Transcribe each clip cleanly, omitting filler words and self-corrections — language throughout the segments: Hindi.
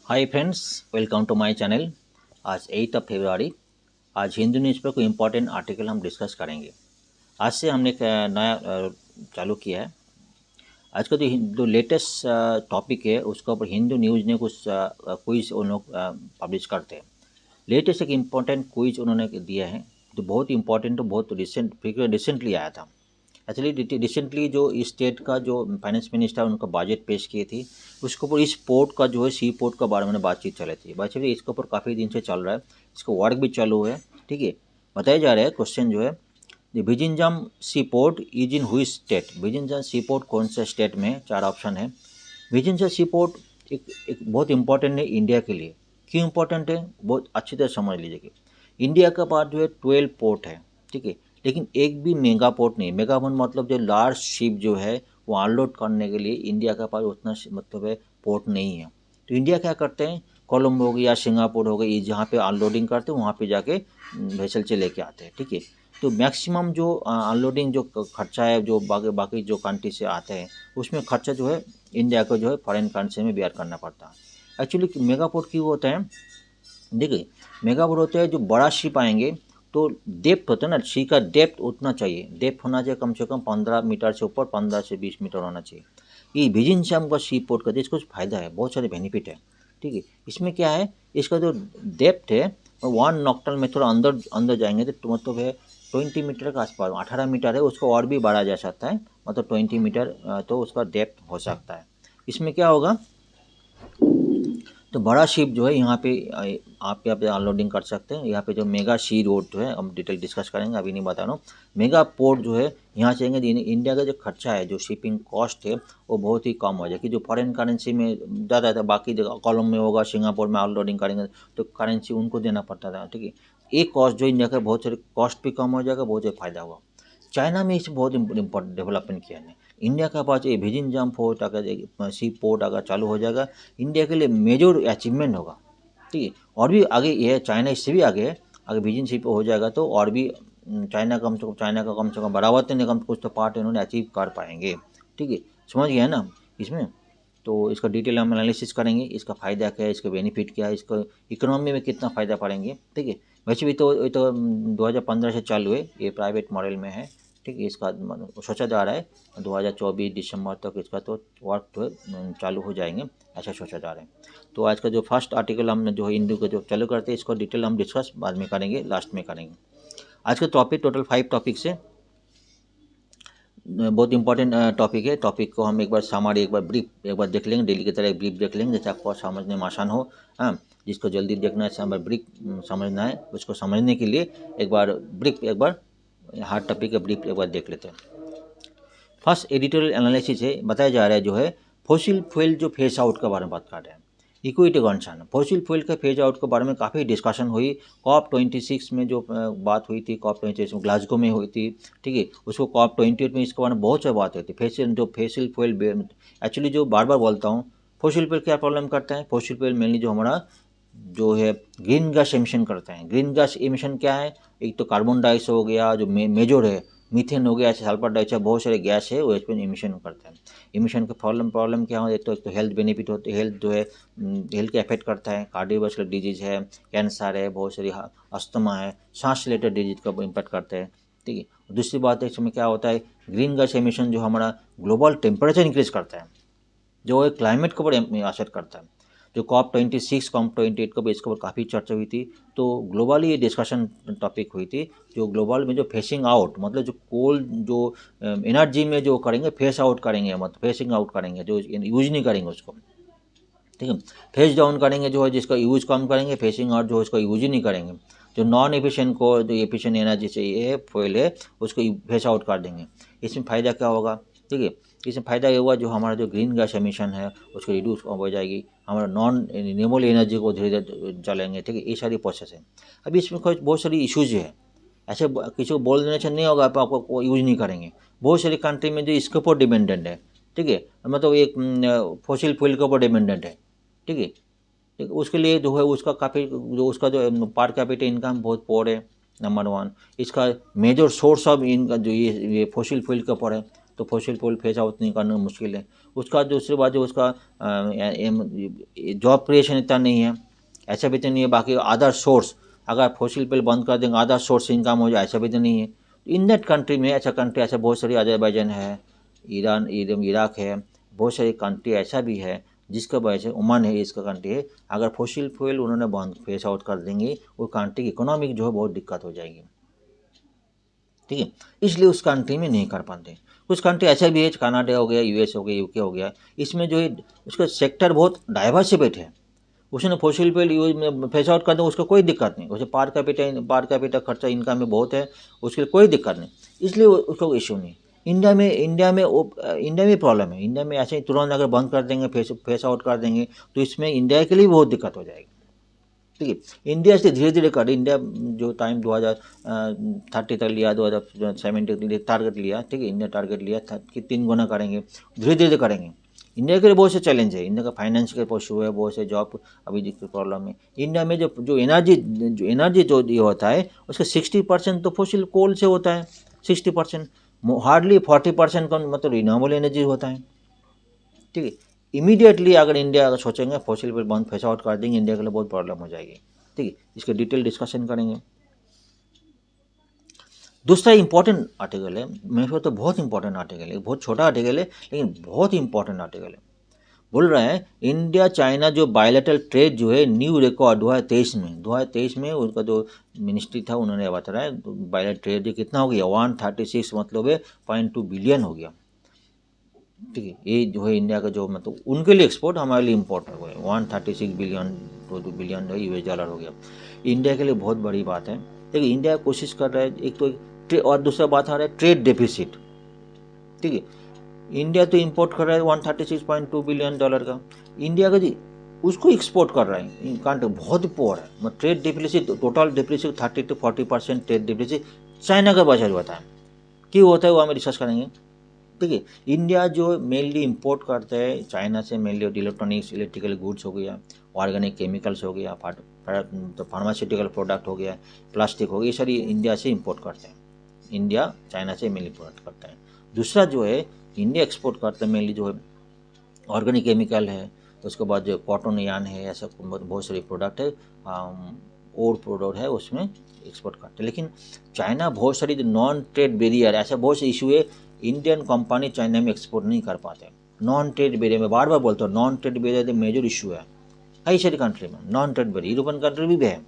Hi friends, welcome to my channel. आज 8 फरवरी। आज हिंदू न्यूज़ पर कोई इम्पोर्टेंट आर्टिकल हम डिस्कस करेंगे। आज से हमने एक नया चालू किया है। आज का जो लेटेस्ट टॉपिक है उसके ऊपर हिंदू न्यूज़ ने कुछ क्विज उन लोग पब्लिश करते हैं। लेटेस्ट एक इम्पोर्टेंट क्विज उन्होंने दिया है जो बहुत इंपॉर्टेंट, तो बहुत रिसेंटली आया था। एक्चुअली रिसेंटली जो इस स्टेट का जो फाइनेंस मिनिस्टर उनका बजट पेश किए थी, उसके ऊपर इस पोर्ट का जो है सी पोर्ट का बारे में बातचीत चल रही थी। बातचीत इसके ऊपर काफ़ी दिन से चल रहा है, इसका वर्क भी चालू है। ठीक है, बताया जा रहा है क्वेश्चन जो है विजिंजम सी पोर्ट इज इन हुई स्टेट। विजिंजम सी पोर्ट कौन से स्टेट में? चार ऑप्शन है। विजिंजम सी पोर्ट एक बहुत इंपॉर्टेंट है इंडिया के लिए। क्यों इंपॉर्टेंट है, बहुत अच्छी तरह समझ लीजिए। इंडिया का पास जो है 12 पोर्ट है, ठीक है, लेकिन एक भी मेगा पोर्ट नहीं। मेगा पोर्ट मतलब जो लार्ज शिप जो है वो अनलोड करने के लिए इंडिया के पास उतना मतलब है पोर्ट नहीं है। तो इंडिया क्या करते हैं, कोलंबो हो गया या सिंगापुर हो गई, जहाँ पे अनलोडिंग करते हैं वहाँ पे जाके वेसल से लेके आते हैं। ठीक है, तो मैक्सिमम जो अनलोडिंग जो खर्चा है जो बाकी बाकी जो कंट्री से आते हैं उसमें खर्चा जो है इंडिया को जो है फॉरेन करेंसी में बेयर करना पड़ता है। एक्चुअली मेगा पोर्ट क्यों होता है? देखिए, मेगा पोर्ट होता है जो बड़ा शिप आएंगे तो डेप्थ होता है ना, सी का डेप्थ उतना चाहिए। डेप्थ होना चाहिए कम से कम 15 मीटर से ऊपर, 15 से 20 मीटर होना चाहिए। ये विजिंजम का सी पोर्ट का इसको कुछ फ़ायदा है, बहुत सारे बेनिफिट है। ठीक है, इसमें क्या है, इसका जो डेप्थ है 1 नॉक्टल में थोड़ा अंदर अंदर जाएंगे तो मतलब है 20 मीटर के आसपास, 18 मीटर है, उसको और भी बढ़ा जा सकता है, मतलब 20 मीटर तो उसका डेप्थ हो सकता है। इसमें क्या होगा, तो बड़ा शिप जो है यहाँ पे आप यहाँ पे अनलोडिंग कर सकते हैं। यहाँ पे जो मेगा सी रोड जो है हम डिटेल डिस्कस करेंगे, अभी नहीं बता रहा हूँ। मेगा पोर्ट जो है यहाँ से इंडिया का जो खर्चा है, जो शिपिंग कॉस्ट है वो बहुत ही कम हो जाएगी। जो फॉरेन करेंसी में ज़्यादा था, बाकी जगह कॉलम में होगा, सिंगापुर में अनलोडिंग करेंगे तो करेंसी उनको देना पड़ता था। ठीक है, एक कॉस्ट जो इंडिया का बहुत सारे कॉस्ट भी कम हो जाएगा, बहुत ज़्यादा फायदा होगा। चाइना में इसे बहुत इम्पोर्टेंट डेवलपमेंट किया है। इंडिया के पास ये विजिंजम पोर्ट अगर सी पोर्ट अगर चालू हो जाएगा, इंडिया के लिए मेजर अचीवमेंट होगा। ठीक है, और भी आगे ये चाइना इससे भी आगे है। अगर विजन सी हो जाएगा तो और भी चाइना का कम से कम बराबर तो नहीं, कम कुछ तो पार्ट इन्होंने अचीव कर पाएंगे। ठीक है, समझ गया है ना इसमें? तो इसका डिटेल हम एनालिसिस करेंगे, इसका फ़ायदा क्या है, इसका बेनिफिट क्या है, इसको इकोनॉमी में कितना फ़ायदा पड़ेंगे। ठीक है, वैसे भी तो ये तो 2015 से चालू है, ये प्राइवेट मॉडल में है। ठीक है, इसका सोचा जा रहा है 2024 दिसंबर तक इसका तो वर्क जो है चालू हो जाएंगे, ऐसा सोचा जा रहा है। तो आज का जो फर्स्ट आर्टिकल हमने जो है हिंदू का जो चालू करते हैं, इसको डिटेल हम डिस्कस बाद में करेंगे, लास्ट में करेंगे। आज का टॉपिक टोटल 5 टॉपिक्स है, बहुत इंपॉर्टेंट टॉपिक है। टॉपिक को हम एक बार सामारी, एक बार ब्रीफ एक बार देख लेंगे, डेली की तरह एक ब्रीफ देख लेंगे जैसे आपको समझने में आसान हो। हाँ, जिसको जल्दी देखना है, ब्रीफ समझना है, उसको समझने के लिए एक बार ब्रीफ, एक बार हार्ड टॉपिक का ब्रीफ एक बार देख लेते हैं। फर्स्ट एडिटोरियल एनालिसिस है, बताया जा रहा है जो है फॉसिल फ्यूल जो फेज आउट के बारे में बात कर रहे हैं। इक्विटी कंसर्न, फॉसिल फ्यूल के फेज आउट के बारे में काफ़ी डिस्कशन हुई। COP26 में जो बात हुई थी, COP26 में ग्लासगो में हुई थी। ठीक है, उसको COP28 में इसके बारे में बहुत सारी बात हुई थी। फॉसिल फ्यूल एक्चुअली जो बार बार बोलता हूँ, फॉसिल फ्यूल क्या प्रॉब्लम करता है? फॉसिल फ्यूल मेनली जो हमारा जो है ग्रीन गैस एमिशन करते हैं। ग्रीन गैस एमिशन क्या है? एक तो कार्बन डाइऑक्साइड हो गया जो मेजर है, मीथेन हो गया, सल्फर डाइऑक्साइड, बहुत सारे गैस है वो इसमें एमिशन करते हैं। एमिशन का प्रॉब्लम क्या हो, एक तो हेल्थ बेनिफिट होते हैं, हेल्थ जो है हेल्थ के अफेक्ट करता है। कार्डियोवास्कुलर डिजीज़ है, कैंसर है, बहुत सारी अस्थमा है, सांस रिलेटेड डिजीज का इम्पैक्ट करते हैं। ठीक है, दूसरी बात है इसमें क्या होता है, ग्रीन गैस एमिशन जो हमारा ग्लोबल टेम्परेचर इंक्रीज करता है, जो क्लाइमेट के ऊपर असर करता है। जो COP26 COP28 को भी इसके ऊपर काफ़ी चर्चा हुई थी। तो ग्लोबली ये डिस्कशन टॉपिक हुई थी, जो ग्लोबल में जो फेसिंग आउट, मतलब जो कोल जो एनर्जी में जो करेंगे फेस आउट करेंगे, मतलब फेसिंग आउट करेंगे, जो यूज नहीं करेंगे उसको। ठीक है, फेस डाउन करेंगे जो है जिसका यूज कम करेंगे, फेसिंग आउट जो है उसका यूज ही नहीं करेंगे। जो नॉन एफिशिएंट को जो एफिशिएंट एनर्जी चाहिए है, फ्यूल है, उसको फेस आउट कर देंगे। इसमें फ़ायदा क्या होगा? ठीक है, इसमें फ़ायदा ये हुआ जो हमारा जो ग्रीन गैस एमिशन है उसको रिड्यूस हो जाएगी, हमारा नॉन रिन्यूएबल एनर्जी को धीरे धीरे चलेंगे। ठीक है, ये सारी प्रोसेस है। अभी इसमें कुछ बहुत सारी इशूज़ है, ऐसे किसी को बोल देने से नहीं होगा, आप आपको यूज नहीं करेंगे। बहुत सारी कंट्री में जो इसके ऊपर डिपेंडेंट है। ठीक है, मतलब एक फॉसिल फ्यूल के ऊपर डिपेंडेंट है। ठीक है, ठीक, उसके लिए जो है उसका काफ़ी जो उसका जो पर कैपिटा इनकम बहुत पोर है, नंबर 1। इसका मेजर सोर्स ऑफ इनकम जो ये फॉसिल फ्यूल के ऊपर है। तो फॉसिल फ्यूल फेस आउट नहीं करना मुश्किल है। उसका दूसरी बात जो उसका जॉब क्रिएशन इतना नहीं है, ऐसा भी तो नहीं है। बाकी अदर सोर्स अगर फॉसिल फ्यूल बंद कर देंगे अदर सोर्स इनकम हो जाए, ऐसा भी तो नहीं है। इन दैट कंट्री में ऐसा कंट्री ऐसा बहुत सारी, अजरबैजान है, ईरान, इराक है, बहुत सारी कंट्री ऐसा भी है जिसका वजह से, ओमान है इसका कंट्री है, अगर फॉसिल फ्यूल उन्होंने बंद फेस आउट कर देंगे वो कंट्री की इकोनॉमिक जो है बहुत दिक्कत हो जाएगी, ठीक है। इसलिए उस कंट्री में नहीं कर पाते। कुछ कंट्री ऐसा भी है, कनाडा हो गया, यूएस हो गया, यूके हो गया, इसमें जो है उसका सेक्टर बहुत डाइवर्सिफाइड है। उसने फॉसिल फ्यूल यूज में फेस आउट कर दो, उसको कोई दिक्कत नहीं, उसे पार कैपिटा खर्चा इनकम में बहुत है, उसके लिए कोई दिक्कत नहीं, इसलिए उसको इशू नहीं। इंडिया में प्रॉब्लम है। इंडिया में ऐसे ही तुरंत अगर बंद कर देंगे, फेस आउट कर देंगे, तो इसमें इंडिया के लिए बहुत दिक्कत हो जाएगी, ठीक है। इंडिया से धीरे धीरे कर, इंडिया जो टाइम 2030 तक लिया, 2070 के लिए टारगेट लिया, ठीक है, इंडिया टारगेट लिया था कि 3 गुना करेंगे, धीरे धीरे करेंगे। इंडिया के लिए बहुत से चैलेंज है, इंडिया का फाइनेंस के इशू है, बहुत से जॉब अभी की प्रॉब्लम है। इंडिया में जो एनर्जी जो ये होता है उसका 60% तो फॉसिल कोल से होता है, 60%, हार्डली 40% का मतलब रिन्यूएबल एनर्जी होता है, ठीक है। इमीडिएटली अगर इंडिया अगर सोचेंगे फॉसिल फ्यूल बंद फेस आउट कर देंगे, इंडिया के लिए बहुत प्रॉब्लम हो जाएगी, ठीक है। इसके डिटेल डिस्कशन करेंगे। दूसरा इंपॉर्टेंट आर्टिकल है, मेरे को तो बहुत इंपॉर्टेंट आर्टिकल है, बहुत छोटा आर्टिकल है लेकिन बहुत इंपॉर्टेंट आर्टिकल है। बोल रहे हैं इंडिया चाइना जो बायलैटरल ट्रेड जो है न्यू रिकॉर्ड 2023 में उसका जो मिनिस्ट्री था उन्होंने बताया बायलैटरल ट्रेड कितना हो गया, 136 मतलब 0.2 बिलियन हो गया, ठीक है। ये जो है इंडिया का जो मतलब उनके लिए एक्सपोर्ट, हमारे लिए इम्पोर्ट हो गया, 136 बिलियन बिलियन $US हो गया। इंडिया के लिए बहुत बड़ी बात है। देखिए इंडिया कोशिश कर रहा है, एक तो और दूसरा बात आ रहा है ट्रेड डेफिसिट, ठीक है। इंडिया तो इंपोर्ट कर रहा है $136.2 बिलियन का, इंडिया का जी उसको एक्सपोर्ट कर रहा है, कंट्री बहुत पोअर है। मतलब trade deficit, total deficit 30 to 40% trade deficit China का वजह होता है। क्यों होता है वो हम डिस्कस करेंगे, ठीक है। इंडिया जो मेनली इंपोर्ट करता है चाइना से, मेनली इलेक्ट्रॉनिक्स, इलेक्ट्रिकल गुड्स हो गया, ऑर्गेनिक केमिकल्स हो गया, तो फार्मास्यूटिकल प्रोडक्ट हो गया, प्लास्टिक हो गया, ये सारी इंडिया से इंपोर्ट करते हैं। इंडिया चाइना से मेनली इंपोर्ट करता है। दूसरा जो है इंडिया एक्सपोर्ट करता है मेनली जो है ऑर्गेनिक केमिकल है, तो उसके बाद जो कॉटन यान है, ऐसा बहुत सारे प्रोडक्ट है, और प्रोडक्ट है उसमें एक्सपोर्ट करते हैं। लेकिन चाइना बहुत सारी जो नॉन ट्रेड बैरियर, ऐसा बहुत से इशू है, इंडियन कंपनी चाइना में एक्सपोर्ट नहीं कर पाते। नॉन ट्रेड बैरियर में बार बार बोलता हूँ, non trade barrier major issue है कई सारी कंट्री में, non trade barrier European country भी है।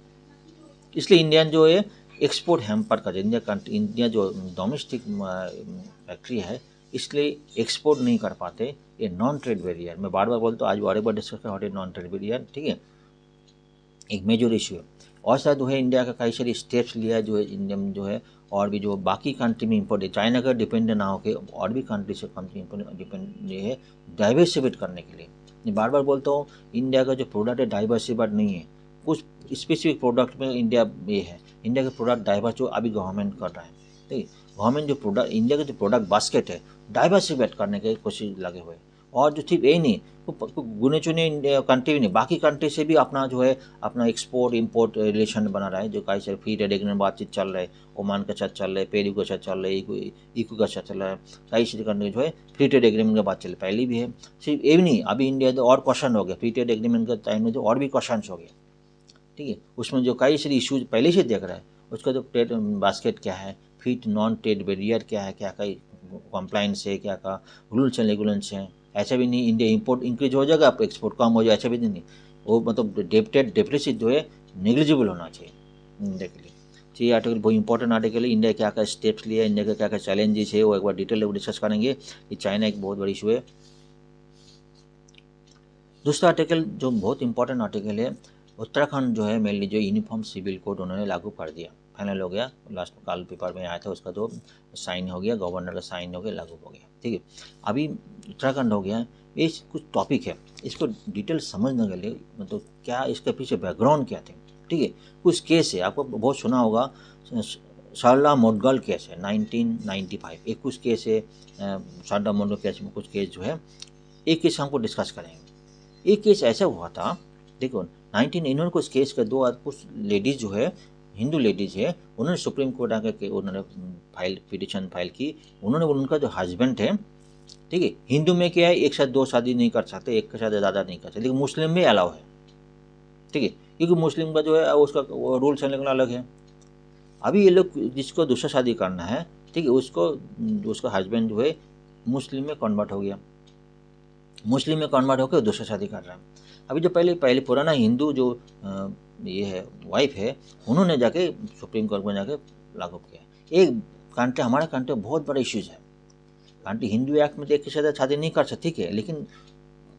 इसलिए इंडियन जो है एक्सपोर्ट हैम्पर कर, इंडिया जो डोमेस्टिक फैक्ट्री है इसलिए एक्सपोर्ट नहीं कर पाते, ये नॉन ट्रेड बैरियर। मैं बार बार बोलता हूँ, आज बार बार डिस्कस कर नॉन ट्रेड बैरियर, ठीक है, एक मेजर इशू है। और शायद जो है इंडिया का कई सारी स्टेप्स लिया है जो है इंडिया में जो है, और भी जो बाकी कंट्री में इंपोर्ट है, चाइना का डिपेंड ना होकर और भी कंट्री से कंट्री डिपेंड है डाइवर्सिफाइड करने के लिए। मैं बार बार बोलता हूँ इंडिया का जो प्रोडक्ट है डाइवर्सिफाइड नहीं है, कुछ स्पेसिफिक प्रोडक्ट में इंडिया ये है, इंडिया के प्रोडक्ट डाइवर्स जो अभी गवर्नमेंट कर रहा है, ठीक है। गवर्नमेंट जो प्रोडक्ट, इंडिया का जो प्रोडक्ट बास्केट है डाइवर्सिफाइड करने की कोशिश लगे हुए, और जो सिर्फ यही नहीं, गुने चुने कंट्री भी नहीं, बाकी कंट्री से भी अपना जो है अपना एक्सपोर्ट इंपोर्ट रिलेशन बना रहा है, जो कई सारे फ्री ट्रेड एग्रीमेंट बातचीत चल रहा है, ओमान के साथ चल रहा है, पेरू के साथ चल रहा है, इकू के साथ चल रहा है, कई सारी कंट्री जो है फ्री ट्रेड एग्रीमेंट की बात चल पहले भी है। सिर्फ ये भी नहीं, अभी इंडिया तो और क्वेश्चन हो गया, फ्री ट्रेड एग्रीमेंट के टाइम में जो और भी क्वेश्चन हो गया, ठीक है। उसमें जो कई सारी इशूज पहले से देख रहा है, उसका जो ट्रेड बास्केट क्या है, फिट नॉन ट्रेड बैरियर क्या है, क्या का कंप्लाइंस है, क्या का रूल्स एंड रेगुलेशंस हैं। ऐसा भी नहीं इंडिया इंपोर्ट इंक्रीज हो जाएगा आप एक्सपोर्ट कम हो जाए, ऐसा भी नहीं। वो मतलब डेफिसिट जो है नेग्लिजिबल होना चाहिए इंडिया के लिए। तो ये आर्टिकल बहुत इंपॉर्टेंट आर्टिकल है। इंडिया क्या क्या स्टेप्स लिया, इंडिया का क्या क्या चैलेंजेस है, वो एक बार डिटेल में डिस्कस करेंगे। कि चाइना एक बहुत बड़ी इशू है। दूसरा आर्टिकल जो बहुत इंपॉर्टेंट आर्टिकल है, उत्तराखंड जो है मेनली जो यूनिफॉर्म सिविल कोड उन्होंने लागू कर दिया, फाइनल हो गया, लास्ट काल पेपर में आया था उसका, जो साइन हो गया, गवर्नर का साइन हो गया, लागू हो गया, ठीक है। अभी उत्तराखंड हो गया। ये कुछ टॉपिक है, इसको डिटेल समझने के लिए मतलब क्या इसके पीछे बैकग्राउंड क्या थे, ठीक है। कुछ केस है, आपको बहुत सुना होगा, शारदा मोडगल केस है 1995, एक कुछ केस है शारदा मोडगल केस में, कुछ केस जो है, एक केस हमको डिस्कस करेंगे। एक केस ऐसा हुआ था, देखो इन्होंने कुछ केस के दो कुछ लेडीज जो है हिंदू लेडीज़ है, उन्होंने सुप्रीम कोर्ट आकर के उन्होंने पिटिशन फाइल की। उन्होंने उनका जो हस्बैंड है, ठीक है, हिंदू में क्या है, एक साथ 2 शादी नहीं कर सकते, एक के साथ ज़्यादा नहीं कर सकते, लेकिन मुस्लिम में अलाउ है, ठीक है, क्योंकि मुस्लिम का जो है उसका रूल्स एंड रेगुलेशन अलग है। अभी ये लोग जिसको दूसरा शादी करना है, ठीक है, उसका हस्बैंड जो है मुस्लिम में कन्वर्ट हो गया, मुस्लिम में कन्वर्ट होकर दूसरा शादी कर रहा है। अभी जो पहले पुराना हिंदू जो ये है वाइफ है, उन्होंने जाके सुप्रीम कोर्ट में जाके लागू किया। एक कंट्री, हमारे कंट्री में बहुत बड़ा इश्यूज है। कंट्री हिंदू एक्ट में तो एक के साथ शादी नहीं कर सकती, ठीक है, लेकिन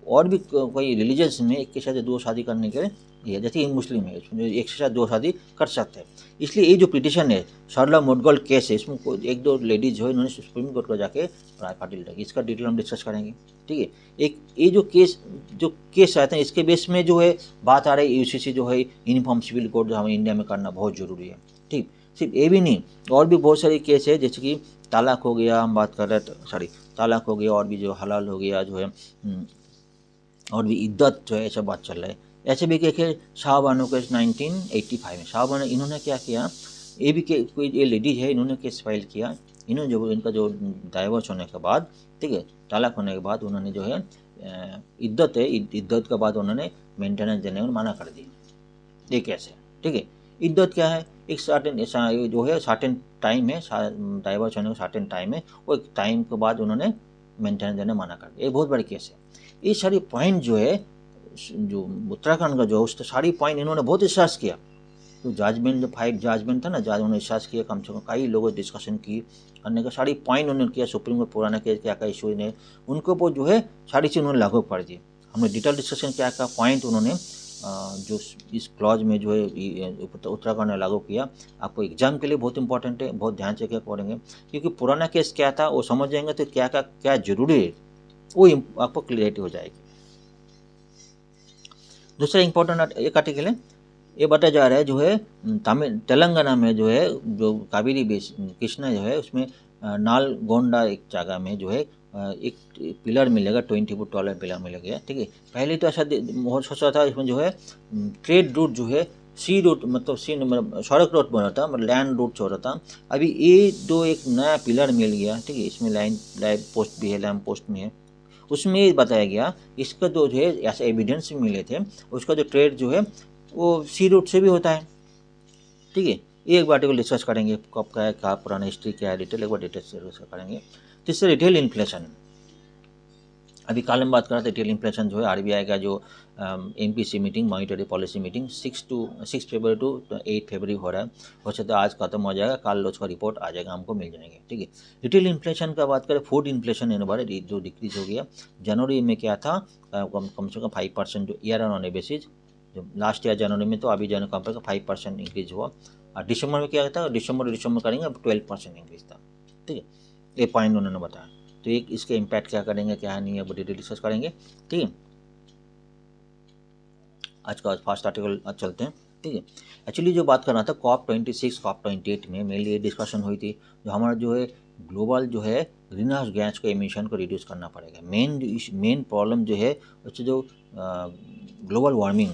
और भी कोई रिलीजन्स में एक के साथ 2 शादी करने के लिए, जैसे मुस्लिम है, इसमें एक के साथ 2 शादी कर सकते हैं। इसलिए ये जो पिटिशन है, सरला मुदगल केस है, इसमें 1-2 लेडीज जो है इन्होंने सुप्रीम कोर्ट को जाके राय फाइल की। इसका डिटेल हम डिस्कस करेंगे, ठीक है। एक ये जो केस आते हैं, इसके बेस में जो है बात आ रही है यूसीसी जो है यूनिफॉर्म सिविल कोड जो हमें इंडिया में करना बहुत ज़रूरी है, ठीक। सिर्फ ये भी नहीं, और भी बहुत सारे केस है, जैसे कि तलाक हो गया, हम बात कर रहे हैं, तलाक हो गया, और भी जो हलाल हो गया जो है, और भी इद्दत जो है, ऐसा बात चल रहा है। ऐसे भी देखे शाहबानो केस 1985 में, शाहबानो इन्होंने क्या किया, ये भी कोई ये लेडीज है, इन्होंने केस फाइल किया। इन्होंने जो इनका जो डाइवोर्स होने के बाद, ठीक है, तलाक होने के बाद, उन्होंने जो है इद्दत है, इद्दत के बाद उन्होंने मेंटेनेंस देने में मना कर दिया। ये कैसे, ठीक है, इद्दत क्या है, एक सर्टेन जो है सर्टेन टाइम है, डाइवोर्स होने का सर्टेन टाइम है, वो एक टाइम के बाद उन्होंने मेंटेनेंस देने मना कर दिया। ये बहुत बड़ी केस है। ये सारी पॉइंट जो है, जो उत्तराखंड का जो उसका सारी पॉइंट इन्होंने बहुत रिसर्च किया। तो जजमेंट जो 5 जजमेंट था ना, जज उन्होंने रिसर्च किया, कम से कम कई लोगों डिस्कशन की, करने का सारी पॉइंट उन्होंने किया। सुप्रीम कोर्ट पुराना केस क्या क्या इशू ने, उनको वो जो है सारी चीज़ उन्होंने लागू कर दी। हमने डिटेल डिस्कशन क्या क्या पॉइंट उन्होंने जो इस क्लॉज में जो है उत्तराखंड ने लागू किया। आपको एग्जाम के लिए बहुत इंपॉर्टेंट है, बहुत ध्यान से क्या पढ़ेंगे, क्योंकि पुराना केस क्या था वो समझ जाएंगे तो क्या जरूरी है वो आपको क्लियरिटी हो जाएगी। दूसरा इंपॉर्टेंट एक आर्टिकल है, ये बताया जा रहा है जो है तेलंगाना में जो है, जो कावेरी कृष्णा जो है, उसमें नालगोंडा एक जगह में जो है एक पिलर मिलेगा, 20 फुट टॉलर पिलर मिलेगा, ठीक है। पहले तो ऐसा बहुत सोचा था, इसमें जो है ट्रेड रूट जो है सी रूट, मतलब सड़क रूट बन रहा था, मतलब लैंड रूट छोड़ रहा था। अभी ये जो एक नया पिलर मिल गया, ठीक है, इसमें लाइट पोस्ट भी है, लैम्प पोस्ट भी है। उसमें ये बताया गया इसका जो है ऐसे एविडेंस भी मिले थे, उसका जो ट्रेड जो है वो सी रूट से भी होता है, ठीक है। ये एक बार को डिस्कस करेंगे, कब का है, क्या पुराना हिस्ट्री क्या है, डिटेल एक बार डिटेल से डिस्कस करेंगे। तीसरा रिटेल इन्फ्लेशन, अभी कल हम बात कर रहे थे। रिटेल इन्फ्लेशन जो है आरबीआई का जो MPC meeting, monetary policy meeting 6 फरवरी टू 8 फरवरी हो रहा है। हो सकता है आज खत्म हो जाएगा, कल उसका रिपोर्ट आ जाएगा, हमको मिल जाएंगे, ठीक है। रिटेल इन्फ्लेशन का बात करें, फूड इन्फ्लेशन इन बार जो डिक्रीज हो गया। जनवरी में क्या था, कम से कम 5% जो ईयर ऑन बेसिस, जो लास्ट ईयर जनवरी में, तो अभी जनवरी कंपेयर का 5% इंक्रीज हुआ। और दिसंबर में क्या था, दिसंबर करेंगे अब 12% इंक्रीज था, ठीक है। ये पॉइंट उन्होंने बताया। तो एक इसके इम्पैक्ट क्या करेंगे, क्या नहीं है, वो डिटेल डिस्कस करेंगे, ठीक है। आज का फर्स्ट आर्टिकल चलते हैं, ठीक है। एक्चुअली जो बात करना था COP26 COP28 में मेनली ये डिस्कशन हुई थी, जो हमारा जो है ग्लोबल जो है ग्रीन हाउस गैस के एमिशन को रिड्यूस करना पड़ेगा। मेन प्रॉब्लम जो है उससे जो ग्लोबल वार्मिंग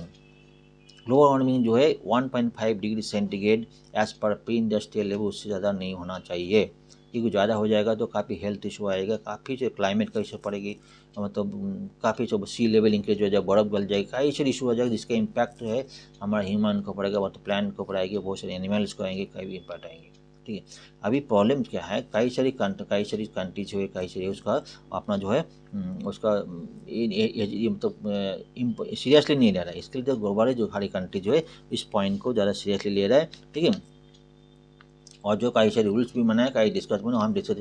जो है 1.5 degree centigrade as per pre industrial level, उससे ज़्यादा नहीं होना चाहिए, क्योंकि ज़्यादा हो जाएगा तो काफ़ी हेल्थ इशू आएगा, काफ़ी जो क्लाइमेट का इशू पड़ेगी, मतलब काफ़ी जो सी लेवल इंक्रीज हो जाएगा, बर्फ़ गल जाएगी, कई सारे इशू हो जाएगा, जिसका इम्पैक्ट जो है हमारे ह्यूमन को पड़ेगा, मतलब प्लांट को पड़ेगी, बहुत सारे एनिमल्स को आएंगे, कई भी इम्पैक्ट आएंगे, ठीक है। अभी प्रॉब्लम क्या है, कई सारी कंट्रीज जो है, कई सारी उसका अपना जो है उसका मतलब सीरियसली नहीं ले रहा है। इसके लिए ग्लोबल जो हमारी कंट्री जो है इस पॉइंट को ज़्यादा सीरियसली ले रहा है, ठीक है। और जो कई सारे रूल्स भी बनाए, कई डिस्कस में हम डिस्कस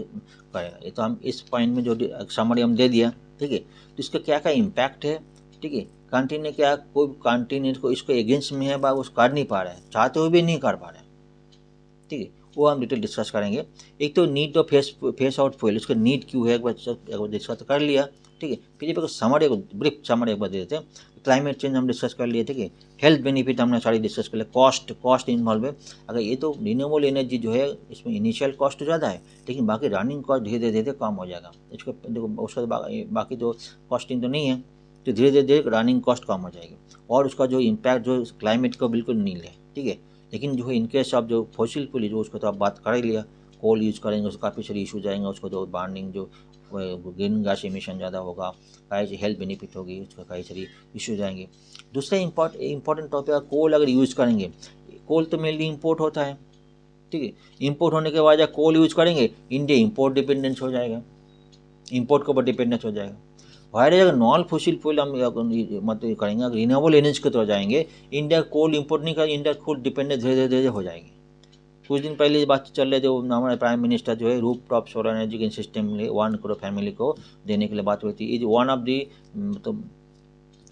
करेगा। ये तो हम इस पॉइंट में जो समरी हम दे दिया, ठीक है। तो इसका क्या क्या इम्पैक्ट है, ठीक है। कंट्री ने क्या, कोई कंट्री ने इसको एगेंस्ट में है, वो कर नहीं पा रहा है, चाहते हुए भी नहीं कर पा रहे हैं, ठीक है। वो हम डिटेल डिस्कस करेंगे। एक तो need of face out fuel, उसका नीड क्यों है, एक बार डिस्कस कर लिया, ठीक है। फिर ये समरी, ब्रीफ समरी एक बार दे देते हैं। क्लाइमेट चेंज हम डिस्कस कर लिए, ठीक है। हेल्थ बेनिफिट हमने सारी डिस्कस कर लिया। कॉस्ट इन्वॉल्व है। अगर ये तो रिन्यूएबल एनर्जी जो है, इसमें इनिशियल कॉस्ट तो ज़्यादा है, लेकिन बाकी रनिंग कॉस्ट धीरे धीरे कम हो जाएगा। इसको देखो, उसका बाकी तो कॉस्टिंग तो नहीं है, तो धीरे धीरे रनिंग कॉस्ट कम हो जाएगी, और उसका जो इम्पैक्ट जो क्लाइमेट को बिल्कुल नील है, ठीक है। लेकिन जो है इनकेस ऑफ जो फॉसिल फ्यूल जो उसको तो आप बात कर ही लिया, कोल यूज़ करेंगे उसको काफ़ी सारे इशू जाएंगे, उसको जो बर्निंग जो ग्रीन गैस एमिशन ज़्यादा होगा, कई हेल्थ बेनिफिट होगी, उसका कई सारी इशू जाएंगे। दूसरा इम्पॉर्टेंट टॉपिक है कोल अगर यूज़ करेंगे, कोल तो मेनली इम्पोर्ट होता है, ठीक है। इम्पोर्ट होने के बाद जब कोल यूज़ करेंगे इंडिया इम्पोर्ट डिपेंडेंस हो जाएगा, इम्पोर्ट के ऊपर डिपेंडेंस हो जाएगा। वायर अगर नॉन फॉसिल फ्यूल हम मतलब करेंगे, अगर रिन्यूएबल एनर्जी की तरफ जाएंगे, इंडिया कोल इम्पोर्ट नहीं कर, इंडिया खुद डिपेंडेंस धीरे धीरे हो जाएगी। कुछ दिन पहले ये बात चल रही जो हमारे प्राइम मिनिस्टर जो है रूफ टॉप सोलर एनर्जी के सिस्टम में 1 करोड़ फैमिली को देने के लिए बात हुई थी। इज वन ऑफ दी मतलब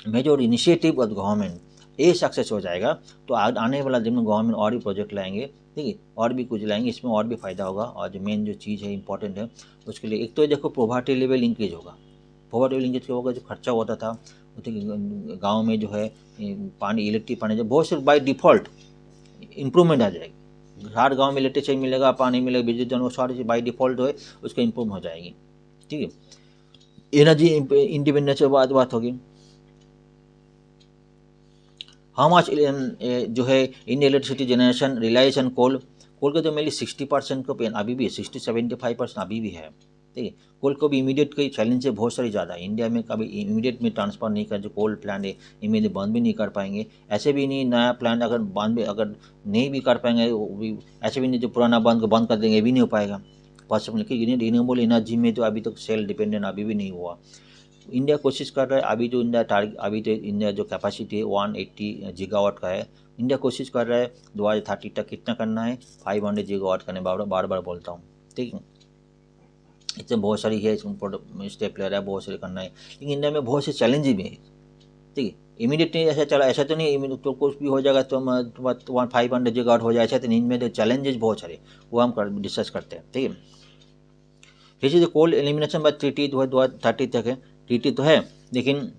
मेजर इनिशिएटिव ऑफ गवर्नमेंट, ये सक्सेस हो जाएगा तो आने वाला दिन में गवर्नमेंट और भी प्रोजेक्ट लाएंगे, ठीक है, और भी कुछ लाएंगे, इसमें और भी फ़ायदा होगा। और जो मेन जो चीज़ है इंपॉर्टेंट है उसके लिए, एक तो देखो पॉवर्टी लेवल इंक्रीज होगा, पॉवर्टी लेवल इंक्रीज होगा, जो खर्चा होता था गाँव में जो है पानी इलेक्ट्रिक पानी जो बहुत से बाई डिफ़ॉल्ट इम्प्रूवमेंट आ जाएगी, हर गांव में इलेक्ट्रिसिटी मिलेगा, पानी मिलेगा, बिजली दोनों सारी चीज़ बाई डिफ़ॉल्ट जो है उसका इम्प्रूव हो जाएगी, ठीक है। एनर्जी इंडिपेंडेंस के बाद बात होगी, हाउ मच जो है in electricity generation reliance on coal, coal के तो मेनली 60% को पेन अभी भी है, 60-75% अभी भी है, ठीक है। कोल को भी इमीडिएट कई चैलेंज है बहुत सारी ज़्यादा, इंडिया में कभी इमीडिएट में ट्रांसफर नहीं कर, जो कोल प्लांट है इमीडिएट बंद भी नहीं कर पाएंगे, ऐसे भी नहीं नया प्लांट अगर बंद भी अगर नहीं भी कर पाएंगे भी, ऐसे भी नहीं जो पुराना बंद कर देंगे भी नहीं हो पाएगा पॉसिबल, क्योंकि रिन्यूएबल एनर्जी में तो अभी तक सेल्फ डिपेंडेंट अभी भी नहीं हुआ। इंडिया कोशिश कर रहा है, अभी जो इंडिया टारगेट, अभी तो इंडिया जो कैपेसिटी है 180 गीगावाट का है, इंडिया कोशिश कर रहा है 2030 तक कितना करना है, 500 गीगावाट करने, बार बार बोलता हूँ, ठीक है। इससे बहुत सारी है स्टेप ले रहा है, बहुत सारे करना है, लेकिन इंडिया में बहुत से चैलेंज भी है, ठीक है। इमीडिएट नहीं ऐसा चला, ऐसा तो नहीं तो कुछ भी हो जाएगा तो 500 गीगावाट हो जाए, ऐसा तो नहीं, इनमें तो चैलेंजेस बहुत सारे वो हम डिस्कस करते हैं, ठीक है। फिर जो कोल एलिमिनेशन बाय ट्रीटी 2030 तक है, ट्रीटी तो है लेकिन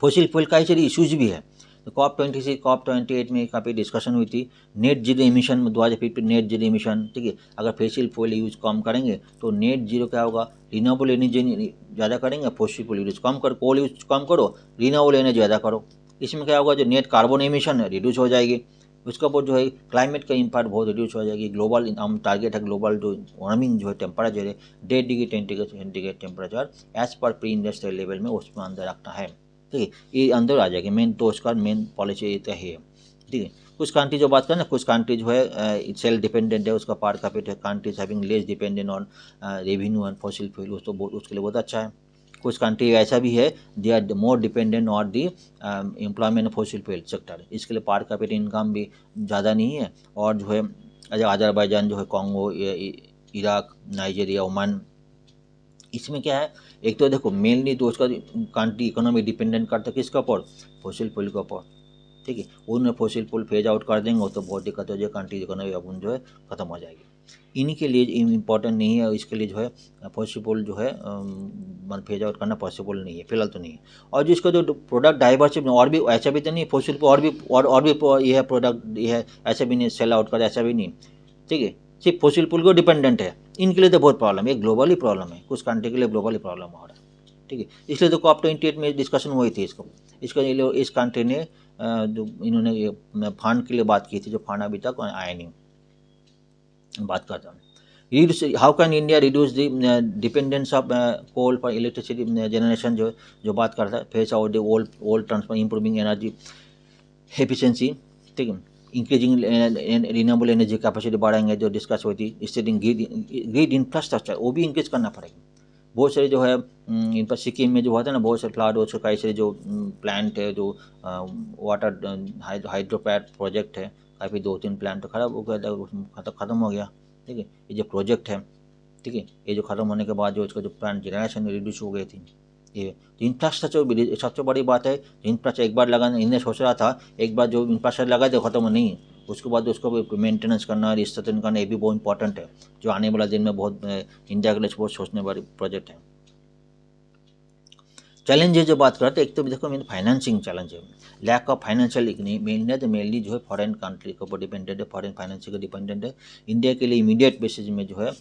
फॉसिल फ्यूल का ही सारी इशूज़ भी है। तो COP26 COP28 में काफ़ी डिस्कशन हुई थी, net zero emission 2050 net zero emission, ठीक है। अगर फॉसिल फ्यूल यूज़ कम करेंगे तो नेट जीरो क्या होगा, रिन्यूएबल एनर्जी ज़्यादा करेंगे, फॉसिल फ्यूल यूज़ कम करो, कोल यूज़ कम करो, रिन्यूएबल एनर्जी ज़्यादा करो, इसमें क्या होगा जो नेट कार्बन एमिशन है रिड्यूस हो जाएगी, उसका ऊपर जो है क्लाइमेट का इम्पैक्ट बहुत रिड्यूस हो जाएगी। ग्लोबल हम टारगेट है ग्लोबल जो वार्मिंग जो है टेम्परेचर है 1.5 degree centigrade temperature as per pre industrial level में उसमें अंदर रखना है, ठीक है, ये अंदर आ जाएगी। मेन तो उसका मेन पॉलिसी ये तो है, ठीक है। कुछ कंट्री जो बात करें ना, कुछ कंट्री जो है सेल्फ डिपेंडेंट है, उसका per capita countries having less dependent on revenue and fossil fuel, उसके लिए बहुत अच्छा है। कुछ कंट्री ऐसा भी है they are more dependent on the employment fossil fuel sector, इसके लिए पार कैपिटा इनकम भी ज़्यादा नहीं है। और जो है अजरबैजान जो है, कॉन्गो, इराक, नाइजीरिया, ओमान, इसमें क्या है, एक तो देखो मेनली तो उसका कंट्री इकोनॉमी डिपेंडेंट करता है किसके ऊपर, फॉसिल फ्यूल के ऊपर, ठीक है। उन्हें फॉसिल फ्यूल फेज आउट कर देंगे तो बहुत दिक्कत हो जाएगी, कंट्री इकोनॉमी अपन जो है ख़त्म हो जाएगी। इन्हीं के लिए इम्पोर्टेंट नहीं है, इसके लिए जो है फॉसिल फ्यूल जो है फेज आउट करना पॉसिबल नहीं है, फिलहाल तो नहीं है। और जिसका जो प्रोडक्ट डाइवर्सिटी और भी ऐसा भी तो नहीं फॉसिल फ्यूल और भी ये है प्रोडक्ट, ये है ऐसा भी नहीं सेल आउट कर, ऐसा भी नहीं, ठीक है, सिर्फ फॉसिल फ्यूल को डिपेंडेंट है। इनके लिए तो बहुत प्रॉब्लम है, ग्लोबली प्रॉब्लम है, कुछ कंट्री के लिए ग्लोबली प्रॉब्लम हो रहा है, ठीक है। इसलिए तो COP28 में डिस्कशन हुई थी इसके लिए इस कंट्री ने जो इन्होंने फंड के लिए बात की थी, जो फंड अभी तक आया नहीं, बात करता हूँ। How can India reduce the dependence of coal for electricity generation, जो बात करता है phase out the old transfer, improving energy efficiency, ठीक है, इंक्रीजिंग रिन्यूएबल एनर्जी कैपेसिटी बढ़ाएंगे, जो डिस्कस हुई थी, स्टेटिंग ग्रिड इंफ्रास्ट्रक्चर वो भी इंक्रीज करना पड़ेगा। बहुत सारे जो है इन पर सिक्किम में जो होता है ना, बहुत सारे फ्लड हो चुका है, ऐसे जो प्लांट है, जो वाटर हाइड्रोपैड प्रोजेक्ट है, काफ़ी 2-3 प्लांट तो खराब हो गया था, ख़त्म हो गया, ठीक है। ये जो प्रोजेक्ट है, ठीक है, ये जो ख़त्म होने के बाद जो इसका जो प्लांट जनरेशन रिड्यूस हो गई थी, ये तो इंफ्रास्ट्रक्चर सबसे बड़ी बात है। इंफ्रास्ट्रक्चर एक बार लगाना, इन्हें सोच रहा था एक बार जो इंफ्रास्ट्रक्चर लगा दे ख़त्म नहीं, उसके बाद उसको मेंटेनेंस करना, रिस्ट्रक्चरिंग करना, ये भी बहुत इंपॉर्टेंट है, जो आने वाला दिन में बहुत इंडिया के लिए बहुत सोचने वाली प्रोजेक्ट है। चैलेंज है जो बात करते हैं, एक तो देखो मेन फाइनेंसिंग चैलेंज है, लैक ऑफ फाइनेंशियल इंडिया तो मेनली जो है फॉरेन कंट्री के ऊपर डिपेंडेंट है, फॉरेन फाइनेंसिंग का डिपेंडेंट है। इंडिया के लिए इमीडिएट बेसिस में जो है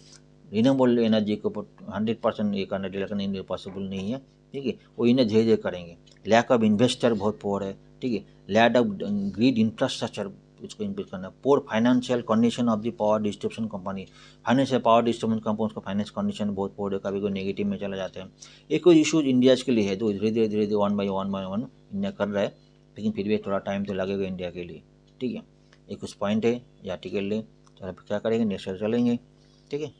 रिन्यूएबल एनर्जी के ऊपर 100% ये करना इंडिया पॉसिबल नहीं है, ठीक है, वो इन्हें धीरे धीरे करेंगे। लैक ऑफ इन्वेस्टर बहुत पोअर है, ठीक है, लैक ऑफ ग्रिड इंफ्रास्ट्रक्चर इसको इंप्लीट करना है। Poor financial condition of the power distribution company, financial power distribution company, उसका फाइनेंस कंडीशन बहुत पोर है, कभी कोई नेगेटिव में चला जाते हैं। एक कोई इशूज इंडिया के लिए है तो धीरे धीरे वन बाई वन इंडिया कर रहा है, लेकिन फिर भी थोड़ा टाइम तो लगेगा इंडिया के लिए, ठीक है। एक कुछ पॉइंट है या आर्टिकल ले, चलो क्या करेंगे नेक्स्ट चलेंगे, ठीक है।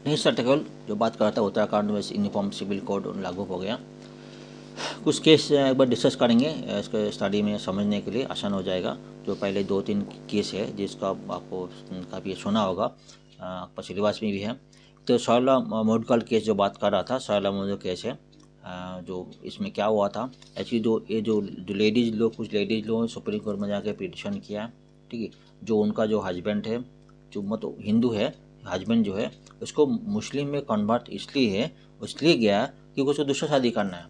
नेक्स्ट आर्टिकल जो बात करता है उत्तराखंड में यूनिफॉर्म सिविल कोड लागू हो गया। कुछ केस एक बार डिस्कस करेंगे, इसके स्टडी में समझने के लिए आसान हो जाएगा। जो पहले 2-3 केस है जिसका आपको काफ़ी सुना होगा, आपका सिलेबस में भी है। तो सरला मोडकल केस जो बात कर रहा था, सरला मोडकल केस है। जो इसमें क्या हुआ था एक्चुअली, जो लेडीज़ लोग, कुछ लेडीज़ लोगों ने सुप्रीम कोर्ट में जाके पिटिशन किया, ठीक है। जो उनका जो हस्बैंड है, जो मतलब हिंदू है, हस्बैंड जो है उसको मुस्लिम में कन्वर्ट इसलिए गया क्योंकि उसको दूसरा शादी करना है।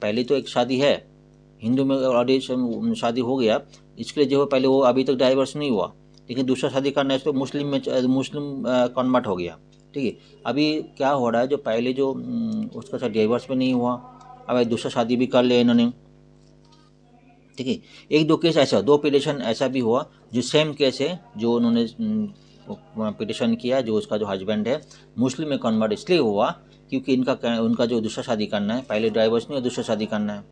पहले तो एक शादी है हिंदू में ऑलरेडी शादी हो गया, इसके लिए जो है पहले वो अभी तक डाइवर्स नहीं हुआ, लेकिन दूसरा शादी करना है तो मुस्लिम कन्वर्ट हो गया, ठीक है। अभी क्या हो रहा है, जो पहले जो उसका साथ डाइवर्स भी नहीं हुआ, अब दूसरा शादी भी कर लिया इन्होंने, ठीक है। 1-2 केस ऐसा, 2 पिटिशन ऐसा भी हुआ जो सेम केस है, जो उन्होंने पिटिशन किया, जो उसका जो हस्बैंड है मुस्लिम में कन्वर्ट इसलिए हुआ क्योंकि उनका जो दूसरा शादी करना है, पहले डाइवर्स नहीं, दूसरा शादी करना है,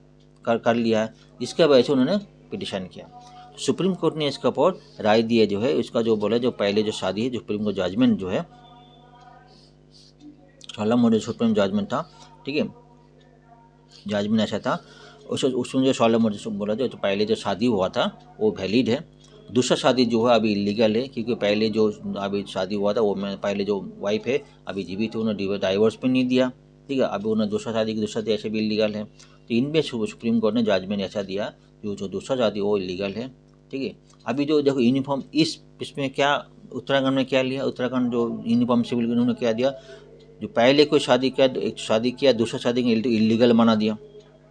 कर लिया है, इसके वजह से उन्होंने पिटिशन किया। सुप्रीम कोर्ट ने इसके ऊपर राय दिए, जो है इसका जो बोला, जो पहले जो शादी है, जो सुप्रीम कोर्ट जजमेंट जो है, सुप्रीम जजमेंट था, ठीक है, जजमेंट ऐसा था, उसमें जो सोलह बोला, जो पहले जो शादी हुआ था वो वैलिड है, दूसरा शादी जो है अभी इलीगल है, क्योंकि पहले जो अभी शादी हुआ था वो में पहले जो वाइफ है अभी जीवित है, उन्होंने डाइवोर्स भी नहीं दिया, ठीक है। अभी उन्होंने दूसरा शादी ऐसे भी इलीगल है, तो इनमें सुप्रीम कोर्ट ने जजमेंट ऐसा दिया जो दूसरा शादी वो इलीगल है, ठीक है। अभी जो देखो यूनिफॉर्म इसमें क्या उत्तराखंड में क्या लिया, उत्तराखंड जो यूनिफॉर्म सिविल उन्होंने क्या दिया, जो पहले कोई शादी किया दूसरा शादी इलीगल बना दिया,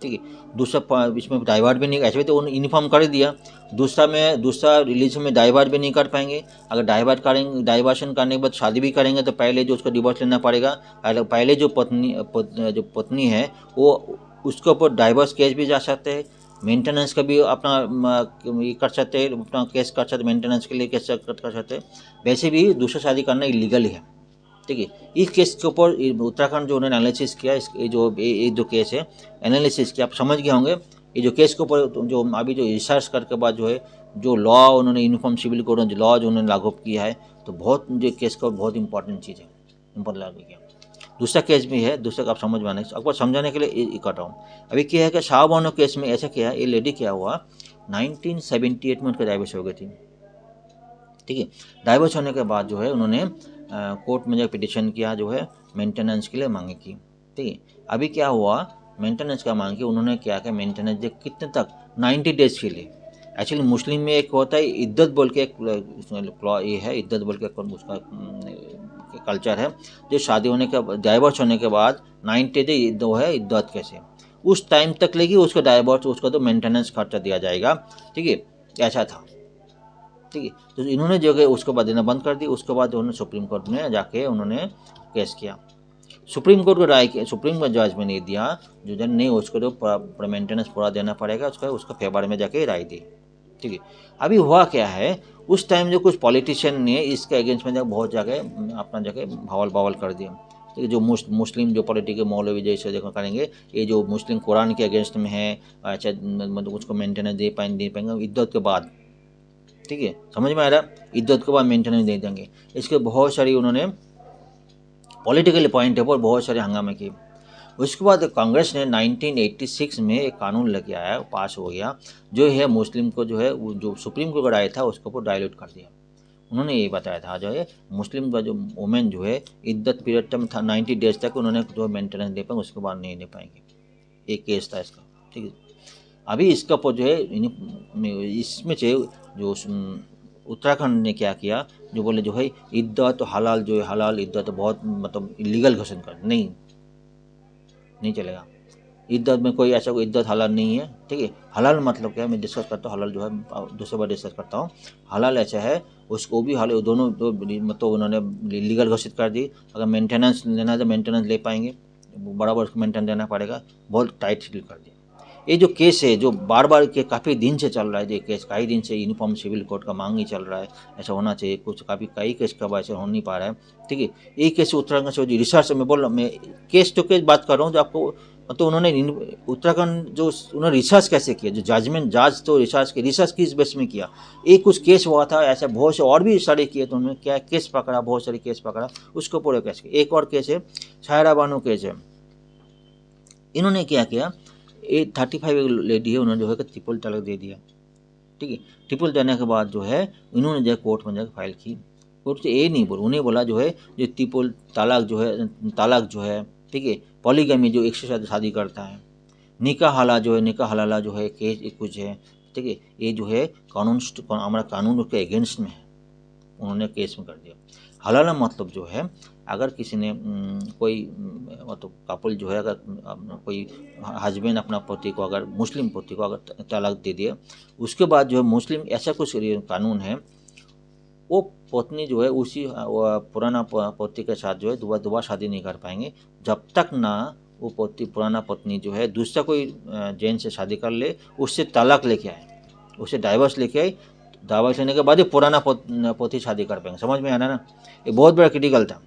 ठीक है। दूसरा इसमें डाइवर्ट भी नहीं, ऐसे भी तो उन्होंने यूनिफॉर्म कर दिया, दूसरा रिलीजन में डाइवर्ट भी नहीं कर पाएंगे। अगर डाइवर्शन करने के बाद शादी भी करेंगे तो पहले जो उसको डिवोर्स लेना पड़ेगा, पहले जो पत्नी है वो उसके ऊपर डाइवर्स केस भी जा सकते हैं, मेंटेनेंस का भी अपना ये कर सकते हैं, अपना केस कर सकते, मेंटेनेंस के लिए केस कर सकते हैं। वैसे भी दूसरा शादी करना इलीगल है, ठीक है। इस केस के ऊपर उत्तराखंड जो उन्होंने एनालिसिस किया, ये जो केस है एनालिसिस किया, आप समझ गए होंगे। ये जो केस के ऊपर जो अभी जो रिसर्च करके बाद जो है जो लॉ उन्होंने यूनिफॉर्म सिविल कोड जो लॉ जो उन्होंने लागू किया है, तो बहुत जो केस का बहुत इंपॉर्टेंट चीज़ है, इम्पोर्टेंट लागू किया। दूसरा केस भी है, दूसरा आप समझ में आने आपको समझाने के लिए इकट्ठा हूँ। अभी क्या है कि शाहबानो केस में ऐसा किया है, ये लेडी क्या हुआ 1978 में उनका डाइवोर्स हो गई थी, ठीक है। डाइवोर्स होने के बाद जो है उन्होंने कोर्ट में जो पिटिशन किया, जो है मेंटेनेंस के लिए मांगी की, ठीक है। अभी क्या हुआ, मेंटेनेंस का मांग के उन्होंने क्या किया, मेंटेनेंस दे कितने तक 90 डेज के लिए। एक्चुअली मुस्लिम में एक होता है इद्दत बोल के, एक ये है इद्दत बोल के उसका कल्चर है, जो शादी होने के डाइवोर्स होने के बाद 90 डेज वो है इद्दत कैसे, उस टाइम तक लेगी उसको डाइवोर्स, उसका तो मेंटेनेंस खर्चा दिया जाएगा, ठीक है, ऐसा था, ठीक है। तो इन्होंने जो है उसके बाद देना बंद कर दी। उसके बाद उन्होंने सुप्रीम कोर्ट में जाके उन्होंने केस किया, सुप्रीम कोर्ट को राय सुप्रीम कोर्ट जज में नहीं दिया, जो जन नहीं उसको तो मेंटेनेंस पूरा देना पड़ेगा, उसका फेवर में जाके राय दी, ठीक है। अभी हुआ क्या है, उस टाइम जो कुछ पॉलिटिशियन ने इसके अगेंस्ट में बहुत जगह अपना जगह भावल बावल कर दिया, ठीक है। जो मुस्लिम जो पॉलिटिकल मौलवी जैसे देखो करेंगे, ये जो मुस्लिम कुरान के अगेंस्ट में है, अच्छा मतलब उसको मेंटेनेंस दे पाएंगे इद्दत के बाद, ठीक है, समझ में आ रहा, इद्दत के बाद मेंटेनेंस दे देंगे। इसके बहुत सारी उन्होंने पॉलिटिकल पॉइंट पर बहुत सारे हंगामे किए। उसके बाद कांग्रेस ने 1986 में एक कानून लेके आया, पास हो गया, जो है मुस्लिम को जो है जो सुप्रीम कोर्ट का राय था उसके ऊपर डायल्यूट कर दिया। उन्होंने ये बताया था जो है मुस्लिम का जो वुमेन जो है इद्दत पीरियड में था 90 डेज तक उन्होंने जो मेंटेनेंस दे पाएंगे, उसके बाद नहीं दे पाएंगे। एक केस था इसका, ठीक है। अभी इसका ऊपर जो है इसमें जो उत्तराखंड ने क्या किया, जो बोले जो है इद्दत हलाल, जो है हलाल इद्दत बहुत मतलब इलीगल घोषणा कर, नहीं चलेगा। इद्दत में कोई ऐसा कोई इद्दत हलाल नहीं है, ठीक है। हलाल मतलब क्या है, मैं डिस्कस करता हूँ, हलाल जो है दूसरे बार डिस्कस करता हूँ। हलाल ऐसा है उसको भी हलाल, दोनों मतलब उन्होंने लीगल घोषित कर दी। अगर मेंटेनेंस लेना है तो मेंटेनेंस ले पाएंगे, बराबर उसको मेंटेन देना पड़ेगा, बहुत टाइट शेड्यूल कर दिया। ये जो केस है जो बार बार के काफ़ी दिन से चल रहा है, ये केस कई दिन से यूनिफॉर्म सिविल कोड का मांग ही चल रहा है, ऐसा होना चाहिए कुछ, काफ़ी कई केस का ऐसा हो नहीं पा रहा है। ठीक है, ये केस उत्तराखंड से जो रिसर्च में बोल रहा हूँ, मैं केस टू केस बात कर रहा हूँ, जो आपको तो उन्होंने उत्तराखंड जो उन्होंने रिसर्च कैसे किया, जो जजमेंट जज तो रिसर्च किस बेस में किया। एक कुछ केस हुआ था ऐसा, बहुत से और भी सारे किए, तो उन्होंने क्या केस पकड़ा, बहुत सारे केस पकड़ा, उसको पूरे केस किया। एक और केस है शायरा बानो केस है, इन्होंने क्या किया, ये 35 लेडी है, उन्होंने जो है ट्रिपल तलाक दे दिया। ठीक है, ट्रिपल देने के बाद जो है इन्होंने जो है कोर्ट में जाकर फाइल की, कोर्ट से ये नहीं बोला, उन्हें बोला जो है जो ट्रिपल तलाक जो है, ठीक है, पॉलीगमी जो एक से ज़्यादा शादी करता है, निकाह हलाला जो है केस कुछ है, ठीक है, ये जो है कानून हमारा कानून के अगेंस्ट में है, उन्होंने केस में कर दिया। हलाला मतलब जो है अगर किसी ने कोई मतलब कपल जो है, अगर कोई हस्बैंड अपना पति को, अगर मुस्लिम पति को अगर तलाक दे दिया, उसके बाद जो है मुस्लिम ऐसा कुछ कानून है, वो पत्नी जो है उसी पुराना पति के साथ जो है दोबारा शादी नहीं कर पाएंगे, जब तक ना वो पुराना पत्नी जो है दूसरा कोई जैन से शादी कर ले, उससे तलाक लेके आए, उससे डाइवर्स लेके आए, डाइवर्स लेने के बाद ही पुराना पति शादी कर पाएंगे। समझ में आना ना, ये बहुत बड़ा क्रिटिकल था।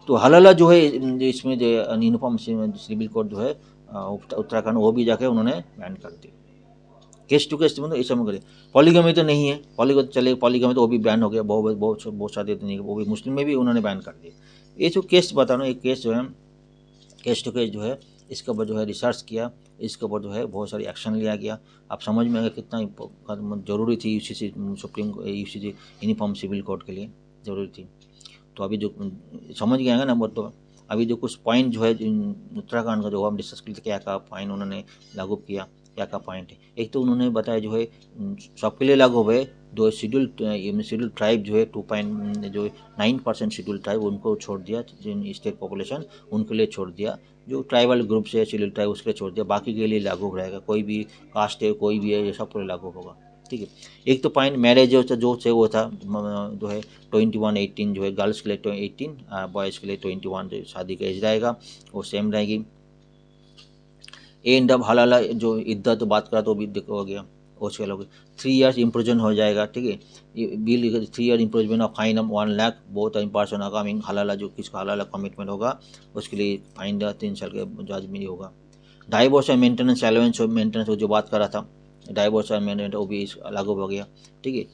तो हलाला जो है इसमें जो यूनिफॉर्म सिविल कोड जो है उत्तराखंड, वो भी जाके उन्होंने बैन कर दिया। केस टू केस मतलब ऐसा में करिए। पॉलीगमी तो नहीं है, पॉलीगमी तो वो भी बैन हो गया, बहुत शादी तो नहीं, वो भी मुस्लिम में भी उन्होंने बैन कर दिया। ये जो केस बता रहा हूँ, एक केस जो है केस टू केस जो है, इसके ऊपर जो है रिसर्च किया, इसके ऊपर जो है बहुत सारी एक्शन लिया गया। आप समझ में आएगा कितना ज़रूरी थी यूसीसी यूनिफॉर्म सिविल कोड के लिए ज़रूरी थी। तो अभी जो समझ गए ना, वो तो अभी जो कुछ पॉइंट जो है उत्तराखंड का जो हम डिस्कस करते, क्या क्या पॉइंट उन्होंने लागू किया, क्या क्या पॉइंट है। एक तो उन्होंने बताया जो है सबके लिए लागू हुए, दो शेड्यूल ट्राइब जो है 2.9% शेड्यूल ट्राइब, उनको छोड़ दिया, जिन स्टेट पॉपुलेशन उनके लिए छोड़ दिया, जो ट्राइबल ग्रुप से शेड्यूल ट्राइब उसके लिए छोड़ दिया, बाकी के लिए लागू रहेगा, कोई भी कास्ट है कोई भी है, ये सब पूरे लागू होगा। ठीक है, एक तो पॉइंट मैरिज जो से वो था जो है 21-18 जो है गर्ल्स के लिए 18, बॉयज़ के लिए 21 जो शादी का एज रहेगा वो सेम रहेगी। एंड अब हलाला जो इद्दत बात करा तो भी हो गया, वो चल हो गया। 3 years इम्प्रूजन हो जाएगा। ठीक है, bill 3 year imprisonment of fine 1 lakh, बहुत इंपॉर्टेंट होगा। मीन हलाला जो किसका हलाला कमिटमेंट होगा उसके लिए फाइन 3 साल के जज में होगा। Divorce and maintenance allowance, maintenance जो बात कर रहा था, डाइवोर्स एंड मेंटेनेंस वो भी लागू हो गया। ठीक है,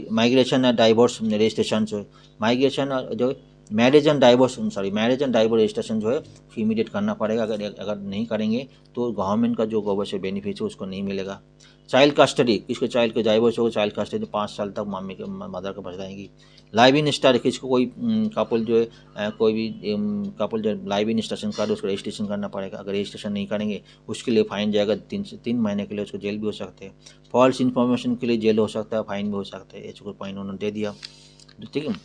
माइग्रेशन एंड डाइवोर्स रजिस्ट्रेशन जो माइग्रेशन जो मैरिज एंड डाइवोर्स रजिस्ट्रेशन जो है इमीडिएट करना पड़ेगा, अगर नहीं करेंगे तो गवर्नमेंट का जो गवर्नमेंट से बेनिफिट है उसको नहीं मिलेगा। चाइल्ड कस्टडी, किसको चाइल्ड के डाइवोर्स होगा, चाइल्ड कस्टडी 5 साल तक मम्मी के मदर को बच जाएंगी। लाइव इन स्टार, किसको कोई कपल जो है कोई भी कपल जो लाइव इन स्टेशन कर उसको रजिस्ट्रेशन करना पड़ेगा, अगर रजिस्ट्रेशन नहीं करेंगे उसके लिए फाइन जाएगा, 3 महीने के लिए उसको जेल भी हो सकते हैं। फॉल्स इन्फॉर्मेशन के लिए जेल हो सकता है, फाइन भी हो सकता है। ऐसे कोई पॉइंट उन्होंने दे दिया। ठीक है,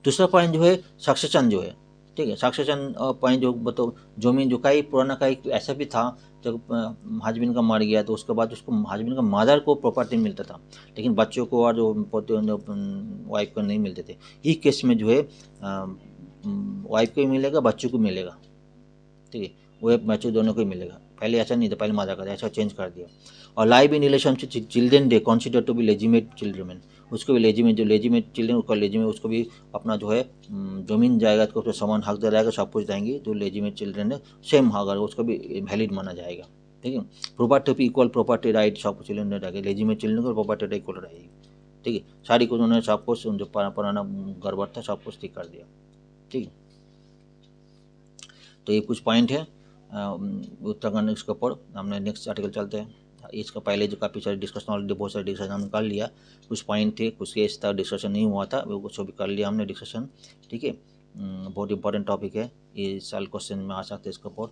दूसरा पॉइंट जो है सक्सेशन जो है, ठीक है, सक्सेशन पॉइंट जो बताओ, जमीन जो कई पुराना कई ऐसा भी था, जब हस्बैंड का मर गया तो उसके बाद उसको हस्बैंड का मदर को प्रॉपर्टी मिलता था, लेकिन बच्चों को और जो वाइफ को नहीं मिलते थे। इस केस में जो है वाइफ को भी मिलेगा, बच्चों को मिलेगा। ठीक है, वो बच्चों दोनों को ही मिलेगा। पहले ऐसा नहीं था, पहले मजा करता, ऐसा चेंज कर दिया। और live in relationship children they consider to be legitimate children, उसको भी लेजिमेट चिल्ड्रेन उसका लेजिमेट, उसको भी अपना जो है जमीन जायदाद को समान हक दे रहेगा, सब कुछ देंगे। जो लेजिमेट चिल्ड्रेन है सेम हक, उसको भी वैलिड माना जाएगा। ठीक है, प्रॉपर्टी पे इक्वल प्रॉपर्टी राइट सब चिल्ड्रेन रहेगा, लेजिमेट चिल्ड्रेन को प्रॉपर्टी राइट इक्वल रहेगी। ठीक है, सारी कुछ उन्होंने सब कुछ जो पुराना गड़बड़ था सब कुछ ठीक कर दिया। ठीक है, तो ये कुछ पॉइंट है उत्तराखंड इसके ऊपर। हमने नेक्स्ट आर्टिकल चलते हैं। इसका पहले जो काफ़ी सारे डिस्कशन ऑलरेडी बहुत सारे डिस्कशन हमने कर लिया, कुछ पॉइंट थे, कुछ केस था डिस्कशन नहीं हुआ था, वो कुछ भी कर लिया हमने डिस्कशन। ठीक है, बहुत इंपॉर्टेंट टॉपिक है, ये साल क्वेश्चन में आ सकते हैं इसके ऊपर।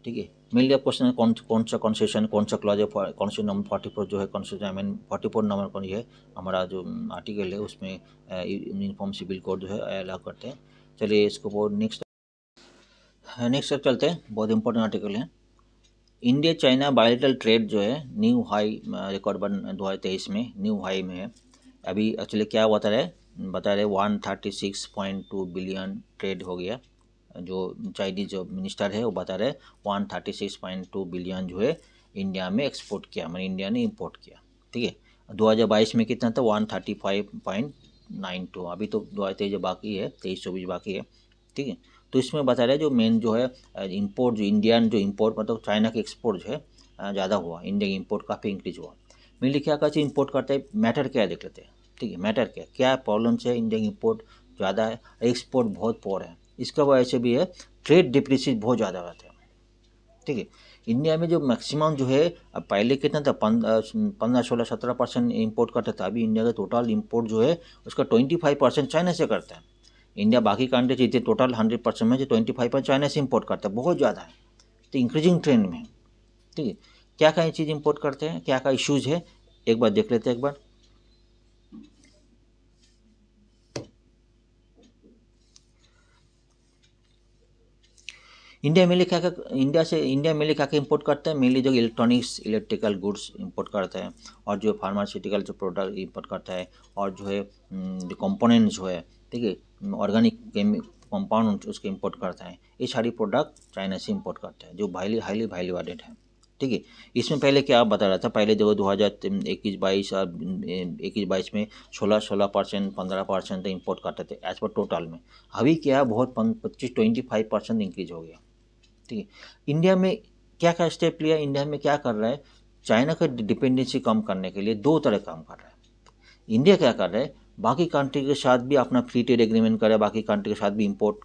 ठीक है, मेनली आप क्वेश्चन कौन सा कॉन्सेशन, कौन सा क्लॉज है, कॉन्सेशन नंबर 44 जो है, कॉन्सेशन 44 नंबर कौन है हमारा जो आर्टिकल है, उसमें यूनिफॉर्म सिविल कोड जो है अलाउ करते हैं। चलिए इसको बहुत नेक्स्ट तक चलते हैं, बहुत इंपॉर्टेंट आर्टिकल है। इंडिया चाइना बायलैटरल ट्रेड जो है न्यू हाई रिकॉर्ड बन 2023 में न्यू हाई में है। अभी एक्चुअली क्या बता रहे 136.2 बिलियन ट्रेड हो गया जो चाइनीज जो मिनिस्टर है वो बता रहे 136.2 बिलियन जो है इंडिया में एक्सपोर्ट किया, मतलब इंडिया ने इंपोर्ट किया। ठीक है, 2022 में कितना था 135.92। अभी तो 2023 बाकी है, 23-24 बाकी है। ठीक है, तो इसमें बता रहे जो मेन जो है इंपोर्ट, जो इंडियन जो इंपोर्ट मतलब चाइना के एक्सपोर्ट जो है ज़्यादा हुआ, इंडिया की इंपोर्ट काफ़ी इंक्रीज हुआ। मेनली क्या क्या चीज़ इंपोर्ट करते हैं, मैटर क्या है देख लेते हैं। ठीक है, मैटर क्या क्या प्रॉब्लम है, इंडिया की इंपोर्ट ज़्यादा है, एक्सपोर्ट बहुत पोर है। इसका वजह से भी है ट्रेड डिप्रिसिएट बहुत ज़्यादा रहता है। ठीक है, इंडिया में जो मैक्सिमम जो है, अब पहले कितना था 15-16-17% इम्पोर्ट करता था, अभी इंडिया का टोटल इम्पोर्ट जो है उसका 25% चाइना से करता है। इंडिया बाकी कंट्री जितने टोटल 100% में जो 25% चाइना से इम्पोर्ट करता है, बहुत ज़्यादा है, तो इंक्रीजिंग ट्रेंड में है। ठीक है, क्या क्या चीज़ इम्पोर्ट करते हैं, क्या क्या इश्यूज़ है, एक बार देख लेते हैं। एक बार इंडिया मेनली क्या क्या इंपोर्ट करता है, मेनली जो इलेक्ट्रॉनिक्स इलेक्ट्रिकल गुड्स इंपोर्ट करता है, और जो फार्मास्यूटिकल जो प्रोडक्ट इंपोर्ट करता है, और जो है जो कंपोनेंट जो है, ठीक है, ऑर्गेनिक कंपाउंड उसके इंपोर्ट करता है। ये सारी प्रोडक्ट चाइना से इंपोर्ट करता है, जो हाईली वैल्यू एडेड है। ठीक है, इसमें पहले क्या आप बता रहा था, पहले जो 2021-22 और 21-22 में 16% 15% इंपोर्ट करते थे एज पर टोटल में। अभी क्या बहुत 25-25% इंक्रीज हो गया। ठीक है, इंडिया में क्या क्या स्टेप लिया, इंडिया में क्या कर रहा है, चाइना का डिपेंडेंसी कम करने के लिए दो तरह काम कर रहा है। इंडिया क्या कर रहा है, बाकी कंट्री के साथ भी अपना फ्री ट्रेड एग्रीमेंट कर रहा है, बाकी कंट्री के साथ भी इंपोर्ट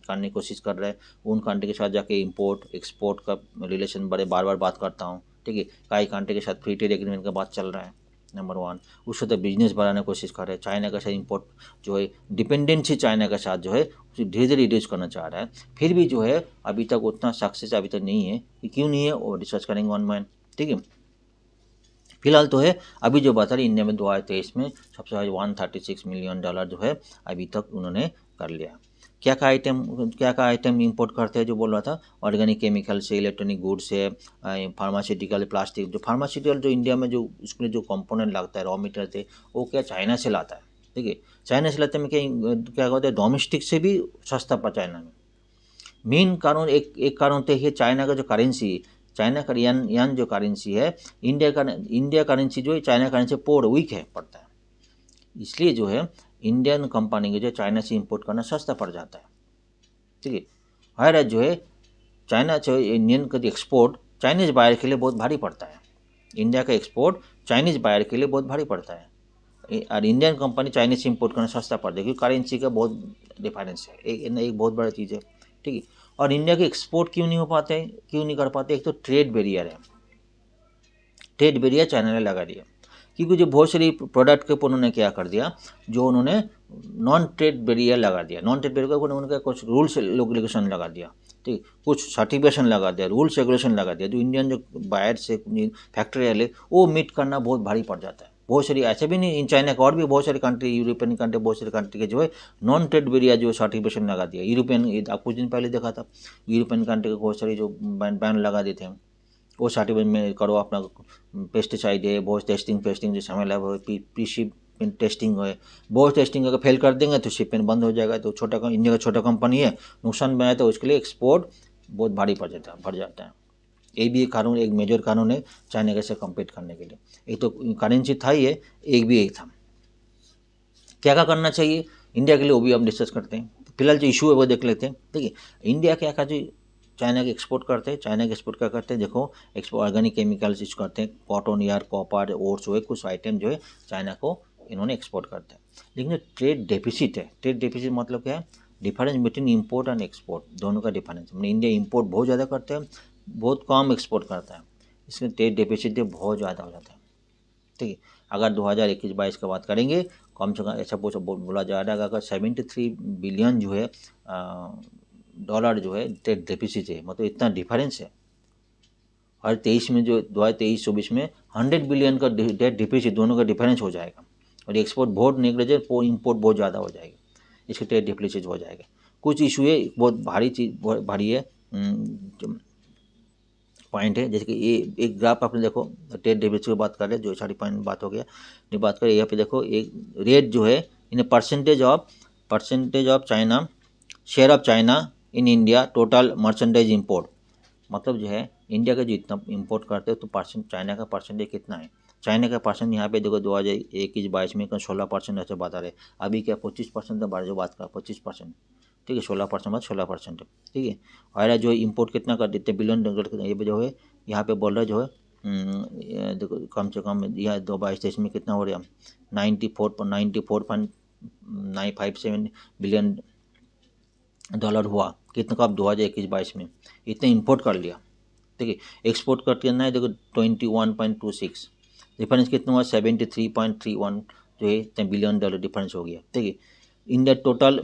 करने की कोशिश कर रहा है। उन कंट्री के साथ जाके इंपोर्ट एक्सपोर्ट का रिलेशन बार बार बात करता हूँ। ठीक है, कई कंट्री के साथ फ्री ट्रेड एग्रीमेंट का बात चल रहा है, नंबर 1। उससे तो बिजनेस बढ़ाने की कोशिश कर रहे हैं, चाइना के साथ इंपोर्ट जो है डिपेंडेंसी चाइना के साथ जो है धीरे धीरे रिड्यूस करना चाह रहा है। फिर भी जो है अभी तक उतना सक्सेस अभी तक नहीं है, कि क्यों नहीं है वो रिसर्च करेंगे ऑनलाइन। ठीक है, फिलहाल तो है अभी जो बता रहे इंडिया में 2023 में सबसे ज़्यादा $136 मिलियन जो है अभी तक उन्होंने कर लिया। क्या क्या आइटम इंपोर्ट करते हैं, जो बोल रहा था ऑर्गेनिक केमिकल से, इलेक्ट्रॉनिक गुड्स से, फार्मास्यूटिकल, प्लास्टिक। जो फार्मास्यूटिकल जो इंडिया में जो उसमें जो कंपोनेंट लगता है रॉ मटेरियल से, वो क्या चाइना से लाता है। ठीक है, चाइना से लाते में क्या होता है, डोमेस्टिक से भी सस्ता पड़ा चाइना में। मेन कारण एक कारण तो है चाइना का जो करेंसी, चाइना का यान जो करेंसी है, इंडिया करेंसी जो है चाइना करेंसी पोर वीक है पड़ता है, इसलिए जो है इंडियन कंपनी के जो चाइना से इंपोर्ट करना सस्ता पड़ जाता है। ठीक है, हर जो है चाइना जो इंडियन का एक्सपोर्ट चाइनीज बायर के लिए बहुत भारी पड़ता है, इंडिया का एक्सपोर्ट चाइनीज बायर के लिए बहुत भारी पड़ता है, और इंडियन कंपनी चाइनीज से इंपोर्ट करना सस्ता पड़ता है, क्योंकि करेंसी का बहुत डिफरेंस है, एक बहुत बड़ा चीज़ है। ठीक है, और इंडिया के एक्सपोर्ट क्यों नहीं हो पाते, क्यों नहीं कर पाते, एक तो ट्रेड बैरियर है, ट्रेड बैरियर चाइना ने लगा दिया, क्योंकि जो बहुत सारी प्रोडक्ट के ऊपर उन्होंने क्या कर दिया, जो उन्होंने नॉन ट्रेड बैरियर लगा दिया, नॉन ट्रेड बैरियर को उन्होंने कुछ रूल्स रेगुलेशन लगा दिया। ठीक, कुछ सर्टिफिकेशन लगा दिया, रूल्स रेगुलेशन लगा दिया, जो इंडियन जो बाहर से फैक्ट्री वाले वो मीट करना बहुत भारी पड़ जाता है। बहुत सारी ऐसे भी नहीं, इन चाइना का और भी बहुत सारी कंट्री, यूरोपियन कंट्री, बहुत सारी कंट्री के जो है नॉन ट्रेड बैरियर जो सर्टिफिकेशन लगा दिया। यूरोपियन आप कुछ दिन पहले देखा था, यूरोपियन कंट्री के बहुत सारी जो बैन लगा देते हैं, वो सर्टिफिकेट में करो अपना पेस्टिसाइड है, बहुत टेस्टिंग जो समय लगा, शिपमेंट टेस्टिंग है, बहुत टेस्टिंग अगर फेल कर देंगे तो शिपमेंट बंद हो जाएगा। तो इंडिया का छोटा कंपनी है, नुकसान में आया तो उसके लिए एक्सपोर्ट बहुत भारी बढ़ जाता है। ये भी एक कानून, एक मेजर कानून है चाइना के साथ कम्पीट करने के लिए। एक तो करेंसी था ही है, एक था। क्या क्या करना चाहिए इंडिया के लिए, वो भी हम डिस्कस करते हैं। फिलहाल जो इशू है वो देख लेते हैं। ठीक है, इंडिया क्या जो चाइना के एक्सपोर्ट करते हैं, चाइना के एक्सपोर्ट क्या करते हैं, देखो एक्सपोर्ट ऑर्गेनिक केमिकल्स यूज करते हैं, कॉटन यार, कॉपर, ओट्स जो है कुछ आइटम जो है चाइना को इन्होंने एक्सपोर्ट करते हैं। लेकिन ट्रेड डेफिसिट है, ट्रेड डेफिसिट मतलब क्या है, difference between import and export, दोनों का डिफरेंस। मतलब इंडिया इंपोर्ट बहुत ज़्यादा करते हैं, बहुत कम एक्सपोर्ट करता है, इसमें ट्रेड डेफिसिट बहुत ज़्यादा हो जाता है। ठीक है, अगर 2021-22 की बात करेंगे, कम से कम ऐसा बोला जा रहा है अगर 73 बिलियन जो है डॉलर जो है ट्रेड डेफिसिट है, मतलब इतना डिफरेंस है। और 23 में जो 2023-24 में 100 बिलियन का ट्रेड डेफिसिट, दोनों का डिफरेंस हो जाएगा, और एक्सपोर्ट बहुत नेग्लिजेंट, इंपोर्ट बहुत ज़्यादा हो जाएगा, इसके ट्रेड डेफिसिट हो जाएगा। कुछ इशू है, बहुत भारी चीज़, बहुत भारी है पॉइंट है। जैसे कि ये एक ग्राफ आपने देखो, ट्रेड डेफिसिट की बात कर रहे हैं, जो सारी पॉइंट बात हो गया, ये बात करें यहाँ पे देखो, एक रेट जो है in percentage of China, share of China in India total merchandise import, मतलब जो है इंडिया का जो इतना इंपोर्ट करते हैं तो परसेंट चाइना का परसेंटेज कितना है। चाइना का परसेंट यहाँ पे देखो 2021-22 में 16% ऐसे बता रहे, अभी क्या 25% तो जो बात कर 25%, ठीक है 16% बाद 16%, ठीक है। और जो इम्पोर्ट कितना कर देते हैं बिलियन डॉलर, ये जो है यहाँ पे बोल रहे जो है देखो कम से कम यह 2022-23 में कितना हो रहा 94.957 बिलियन डॉलर हुआ, कितना का अब 2021-22 में इतना इंपोर्ट कर लिया, ठीक है। एक्सपोर्ट करके ना है देखो 21.26, डिफरेंस कितना हुआ 73.31 जो है इतने बिलियन डॉलर डिफरेंस हो गया, ठीक है। India total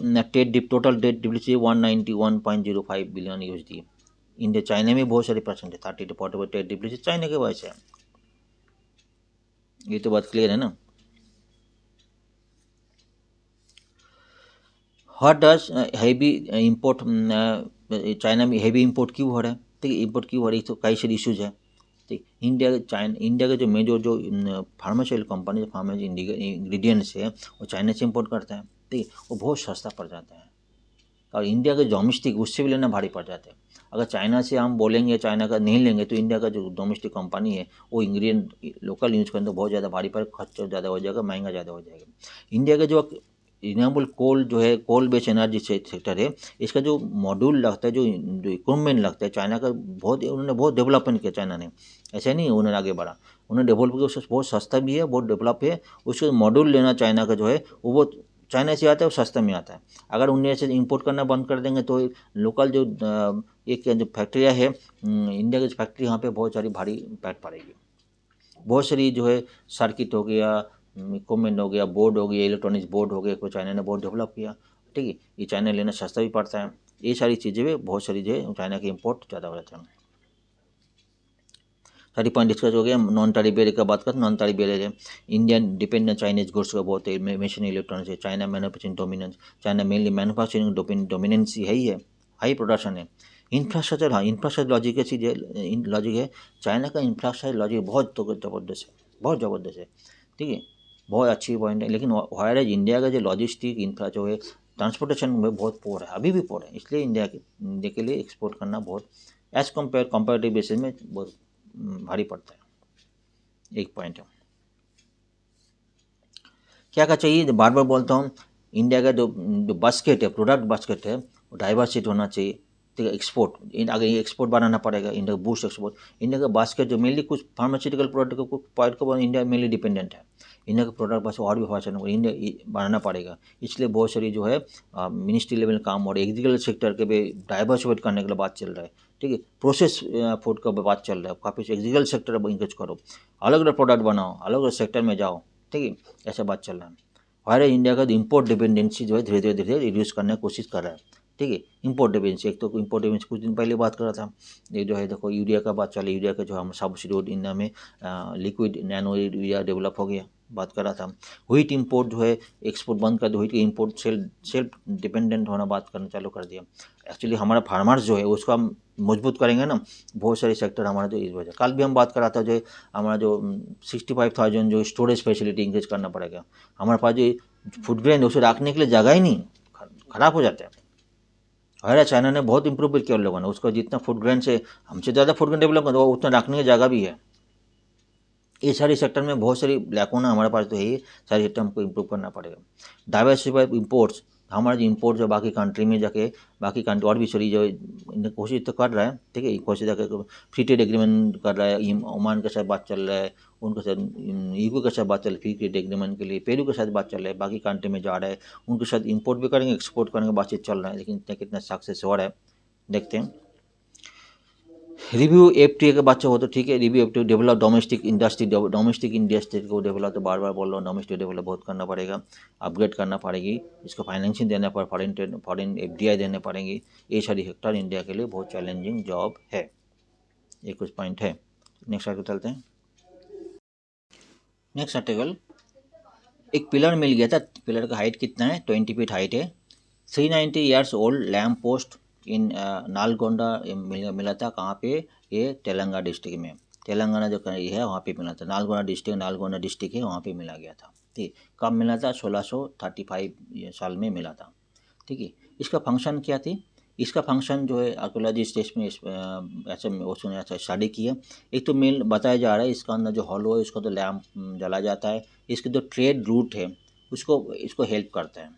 total debt duplicity 191.05 billion USD। India China में बहुत सारे परसेंट है 30 to 40 ट्रेड डिप्लिसिटी चाइना के वजह से, ये तो बात क्लियर है ना। What does heavy import, China में हैवी इंपोर्ट क्यों हो रहा है, ठीक है। इंपोर्ट क्यों हो रही है तो कई सारे इशूज़ है, ठीक। इंडिया के जो मेजर जो फार्मास्यूटिकल कंपनी फार्मा इंग्रेडिएंट्स है वो चाइना से इंपोर्ट करता है, ठीक है। वो बहुत सस्ता पड़ जाता है और इंडिया के डोमेस्टिक उससे भी लेना भारी पड़ जाता है। अगर चाइना से हम बोलेंगे चाइना का नहीं लेंगे तो इंडिया का जो डोमेस्टिक कंपनी है वो इंग्रेडिएंट लोकल यूज़ करें तो बहुत ज़्यादा भारी पड़, खर्चा ज़्यादा हो जाएगा, महंगा ज़्यादा हो जाएगा। इंडिया का जो रिन्यूएबल कोल जो है कोल बेस्ड एनर्जी सेक्टर है, इसका जो मॉड्यूल लगता है जो इक्विपमेंट लगता है चाइना का बहुत उन्होंने बहुत डेवलपमेंट किया चाइना ने, ऐसे नहीं उन्होंने आगे बढ़ा, उन्होंने डेवलप किया, उससे बहुत सस्ता भी है बहुत डेवलप है। उसका मॉड्यूल लेना चाइना का जो है वो बहुत चाइना से आता है वो सस्ता में आता है। अगर उन्हें से इंपोर्ट करना बंद कर देंगे तो लोकल जो एक जो फैक्ट्रियाँ है इंडिया की फैक्ट्री यहाँ पे बहुत सारी भारी इम्पैक्ट पड़ेगी। बहुत सारी जो है सर्किट हो गया, इक्विपमेंट हो गया, बोर्ड हो गया, इलेक्ट्रॉनिक्स बोर्ड हो गया, कोई चाइना ने बहुत डेवलप किया, ठीक है। ये चाइना लेना सस्ता भी पड़ता है, ये सारी चीज़ें भी बहुत सारी जो है चाइना के इम्पोर्ट ज़्यादा हो जाते हैं। सारी पॉइंट डिस्कस हो गया। नॉन टैरिफ बैरियर का बात करते हैं। नॉन टैरिफ बैरियर है इंडियन डिपेंडेंट चाइनीज गुड्स का बहुत है, मशीन इलेक्ट्रॉनिक्स है, China manufacturing dominance, China mainly manufacturing dominancy है ही है, हाई प्रोडक्शन है। इंफ्रास्ट्रक्चर, हाँ इंफ्रास्ट्रक्चर लॉजिक ऐसी लॉजिक है, चाइना का इंफ्रास्ट्रक्चर लॉजिक बहुत ज़बरदस्त है, बहुत ज़बरदस्त है, ठीक है, बहुत अच्छी पॉइंट है। लेकिन वायर इंडिया का जो लॉजिस्टिक इंफ्रा जो है ट्रांसपोर्टेशन में बहुत पोर है, अभी भी पोर है, इसलिए इंडिया के लिए एक्सपोर्ट करना बहुत एज़ कंपेरेटिव बेसिस में बहुत भारी पड़ता है। एक पॉइंट है क्या चाहिए, बार बार बोलता हूँ, इंडिया का जो बास्केट है प्रोडक्ट बास्केट है वो डाइवर्सिटी होना चाहिए, ठीक है। एक्सपोर्ट अगर ये एक्सपोर्ट बनाना पड़ेगा, इंडिया बूस्ट एक्सपोर्ट, इंडिया का बास्केट जो मेनली कुछ फार्मास्यूटिकल प्रोडक्ट को कुछ पॉइंट को इंडिया मेनली डिपेंडेंट है, इंडिया का प्रोडक्ट बस और भी फॉर्चन इंडिया बनाना पड़ेगा। इसलिए बहुत सारी जो है मिनिस्ट्री लेवल काम हो रहा है, एग्रीकल्चर सेक्टर के भी डाइवर्सिफाइड करने के लिए बात चल रहा है, ठीक है। प्रोसेस फूड का बात चल रहा है, काफ़ी एग्रीकल्चर सेक्टर इंक्रेज करो, अलग अलग प्रोडक्ट बनाओ, अलग अलग सेक्टर में जाओ, ठीक है, ऐसा बात चल रहा है। और इंडिया का इम्पोर्ट डिपेंडेंसी जो है धीरे धीरे रिड्यूस करने की कोशिश कर रहा है, ठीक है। इम्पोर्ट डिपेंडेंसी, एक तो इम्पोर्ट डिपेंडेंसी कुछ दिन पहले बात कर रहा था, ये जो है देखो यूरिया का बात चल, यूरिया का जो हम सब्सिडी इंडिया में लिक्विड नैनो यूरिया डेवलप हो गया, बात कर रहा था। व्हीट इंपोर्ट जो है एक्सपोर्ट बंद कर दिया, व्हीट के इंपोर्ट सेल्फ डिपेंडेंट होना बात करना चालू कर दिया। एक्चुअली हमारा फार्मर्स जो है उसको हम मजबूत करेंगे ना, बहुत सारे सेक्टर हमारा जो इस वजह, कल भी हम बात कर रहा था जो हमारा जो 65,000 जो स्टोरेज फैसिलिटी इंक्रीज करना पड़ेगा। हमारे पास जो फूड ग्रेन है उसे रखने के लिए जगह ही नहीं, खराब हो जाता है। अरे चाइना ने बहुत इंप्रूव भी किया उन लोगों ने, उसको जितना फूड ग्रेन से हमसे ज़्यादा फूड ग्रेन डेवलप कर उतना रखने की जगह भी है। ये सारी सेक्टर में बहुत सारी लैकोना हमारे पास तो है ही, सारी सेक्टर हमको इम्प्रूव करना पड़ेगा। डाइवर्सिफाइड इम्पोर्ट्स, हमारा जो इम्पोर्ट जो बाकी कंट्री में जाके बाकी कंट्री और भी सॉरी जो कोशिश तो कर रहा है, ठीक है, कोशिश जाकर फ्री ट्रेड एग्रीमेंट कर रहा है, ओमान के साथ बात चल रहा है, उनके साथ यूके के साथ बात चल रही है फ्री ट्रेड एग्रीमेंट के लिए, पेरू के साथ बात चल रहा है, बाकी कंट्री में जा रहा है, उनके साथ इम्पोर्ट भी करेंगे एक्सपोर्ट करेंगे, बातचीत चल रहा है, लेकिन कितना सक्सेस हो रहा है देखते हैं। रिव्यू एफटीए का बच्चा हो तो ठीक है, review FTA develop domestic industry को डेवलप, तो बार बार बोल रहा हूँ डोमेस्टिक डेवलप बहुत करना पड़ेगा, अपग्रेड करना पड़ेगी, इसको फाइनेंसिंग देना पड़ेगा, फॉरेन एफडीआई देने पड़ेंगी, ये सारी सेक्टर इंडिया के लिए बहुत चैलेंजिंग जॉब है। ये कुछ पॉइंट है। नेक्स्ट आर्टिकल चलते हैं। नेक्स्ट आर्टिकल, एक पिलर मिल गया था, पिलर का हाइट कितना है 20 फीट हाइट है, 390 ईयर्स ओल्ड लैम्प पोस्ट इन नालगोंडा मिला था, कहाँ पे, ये तेलंगाना डिस्ट्रिक्ट में, तेलंगाना जो है वहाँ पे मिला था, नालगोंडा डिस्ट्रिक्ट है वहाँ पे मिला गया था, ठीक। कब मिला था 1635 साल में मिला था, ठीक है। इसका फंक्शन क्या थी, इसका फंक्शन जो है आर्कोलॉजिस्ट इसमें ऐसे उसने ऐसा स्टडी किया। एक तो मेन बताया जा रहा है इसका अंदर जो हॉलो है उसको तो लैम्प जला जाता है, इसके जो ट्रेड रूट है उसको इसको हेल्प करता है।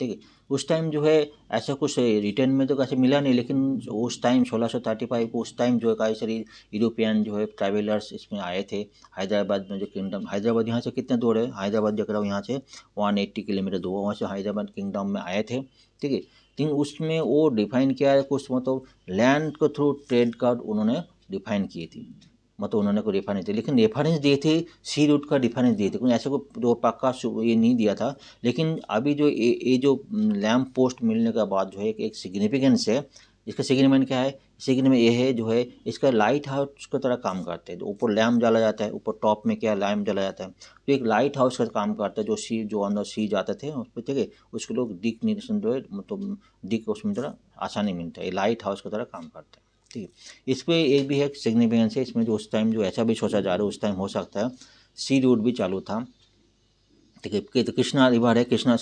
ठीक है, उस टाइम जो है ऐसा कुछ रिटर्न में तो कैसे मिला नहीं, लेकिन उस टाइम 1635 को उस टाइम जो है कई सारी यूरोपियन जो है ट्रैवलर्स इसमें आए थे। हैदराबाद में जो किंगडम, हैदराबाद यहाँ से कितने दूर है, हैदराबाद देख रहा हूँ यहाँ से 180 किलोमीटर दूर, वहाँ से हैदराबाद किंगडम में आए थे। ठीक है, लेकिन उसमें वो डिफाइन किया है कुछ मतलब लैंड के थ्रू ट्रेड का उन्होंने डिफाइन की थी, मतलब उन्होंने कोई रेफरेंस दिया, लेकिन रेफरेंस दिए थे सी रूट का रेफरेंस दिए थे, कोई ऐसे को जो पक्का ये नहीं दिया था। लेकिन अभी जो ये जो लैम्प पोस्ट मिलने के बाद जो है एक सिग्निफिकेंस है, इसका सिग्निफिकेंस क्या है, सिग्निफिकेंस ये है जो है इसका लाइट हाउस की तरह काम करते हैं। तो ऊपर लैम्प जला जाता है, ऊपर टॉप में क्या लैम्प जला जाता है, तो एक लाइट हाउस का काम करता है, जो अंदर सी जाते थे उस पर, ठीक है, उसके लोग दिक निर्देशन जो है मतलब दिक उसमें तरह आसानी मिलता है, लाइट हाउस की तरह काम करता है। ठीक है, इस पर एक भी है सिग्निफिकेंस है इसमें, जो उस टाइम जो ऐसा भी सोचा जा रहा है उस टाइम हो सकता है सी रूट भी चालू था। ठीक है, तो कृष्णा रिवर है, कृष्णा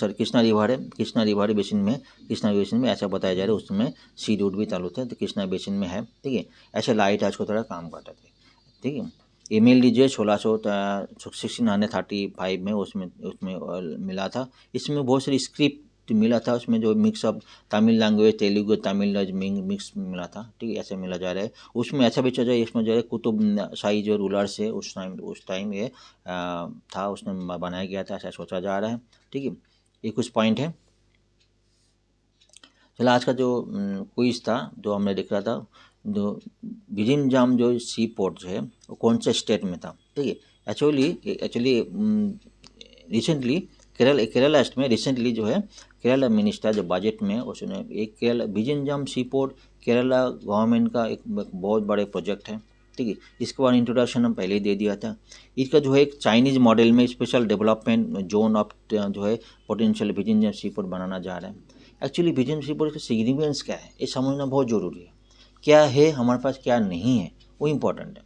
रिवर बेसिन में, कृष्णा बेसिन में ऐसा बताया जा रहा है उस समय सी रूट भी चालू था, तो कृष्णा बेसिन में है। ठीक है, ऐसे लाइट हाउस को तरह काम करते थे। ठीक है, ईमेल लीजिए 1635 में उसमें उसमें मिला था। इसमें बहुत सारी स्क्रिप्ट मिला था, उसमें जो mix of Tamil language, Telugu Tamil mix मिला था। ठीक है, ऐसे मिला जा रहा है। उसमें ऐसा भी चल रहा है, इसमें जो है कुतुब शाही जो रूलर्स है उस टाइम ये था, उसने बनाया गया था, ऐसा सोचा जा रहा है। ठीक है, ये कुछ पॉइंट है। चला आज का जो क्विज था जो हमने दिख रहा था, जो विजिंजाम जो सी पोर्ट जो है वो कौन से स्टेट में था। ठीक है, एक्चुअली रिसेंटली केरला में रिसेंटली जो है केरला मिनिस्टर जो बजट में उसने एक केरला विजिंजाम सी पोर्ट केरला गवर्नमेंट का एक बहुत बड़े प्रोजेक्ट है। ठीक है, इसके बाद इंट्रोडक्शन हम पहले ही दे दिया था। इसका जो है एक चाइनीज़ मॉडल में स्पेशल डेवलपमेंट जोन ऑफ जो है पोटेंशियल विजिंजाम सी पोर्ट बनाना जा रहा है। एक्चुअली विजन सी पोर्ट का सिग्निफिकेंस क्या है ये समझना बहुत ज़रूरी है। क्या है हमारे पास, क्या नहीं है, वो इम्पोर्टेंट है।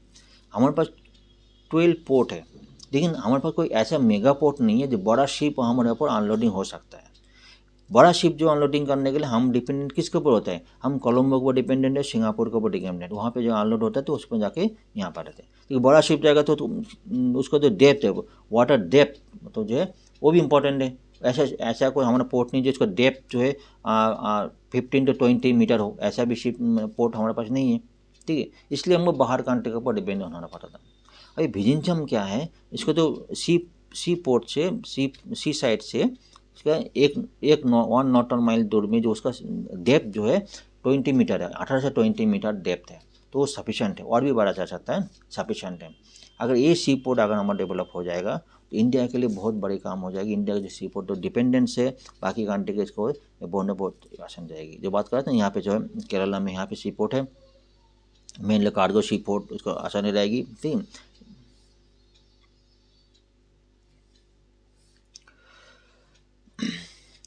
हमारे पास 12 पोर्ट है, लेकिन हमारे पास कोई ऐसा मेगा पोर्ट नहीं है जो बड़ा शिप हमारे ऊपर अनलोडिंग हो सकता है। बड़ा शिप जो अनलोडिंग करने के लिए हम डिपेंडेंट किसके ऊपर होता है, हम कोलंबो के ऊपर डिपेंडेंट है, सिंगापुर के ऊपर डिपेंडेंट, वहाँ पे जो अनलोड होता है तो उस पर जाके यहाँ पर रहते हैं। लेकिन बड़ा शिप जाएगा तो उसको जो डेप्थ है, वाटर डेप्थ तो जो है वो भी इम्पोर्टेंट है। ऐसा कोई हमारा पोर्ट नहीं जो इसका डेप्थ जो है 15 to 20 मीटर हो, ऐसा भी शिप पोर्ट हमारे पास नहीं है। ठीक है, इसलिए हमको बाहर कंट्री के ऊपर डिपेंड होना पड़ता था। अभी विजिंजम क्या है, इसको तो सी पोर्ट से सी साइड से इसका एक 1 नॉटल माइल दूर में जो उसका डेप्थ जो है 20 मीटर है, 18 से 20 मीटर डेप्थ है, तो वो सफिशेंट है, और भी बढ़ा जा सकता है, सफिशेंट है। अगर ये सी पोर्ट अगर हमारा डेवलप हो जाएगा तो इंडिया के लिए बहुत बड़ी काम हो जाएगी। इंडिया का जो सी पोर्ट तो डिपेंडेंस है बाकी कंट्री के, इसको बोलने बहुत आसान जाएगी। जो बात कर रहे थे यहाँ पे जो है केरला में यहाँ पे सी पोर्ट है, मेनली कार्गो सी पोर्ट, उसको आसानी रहेगी। ठीक,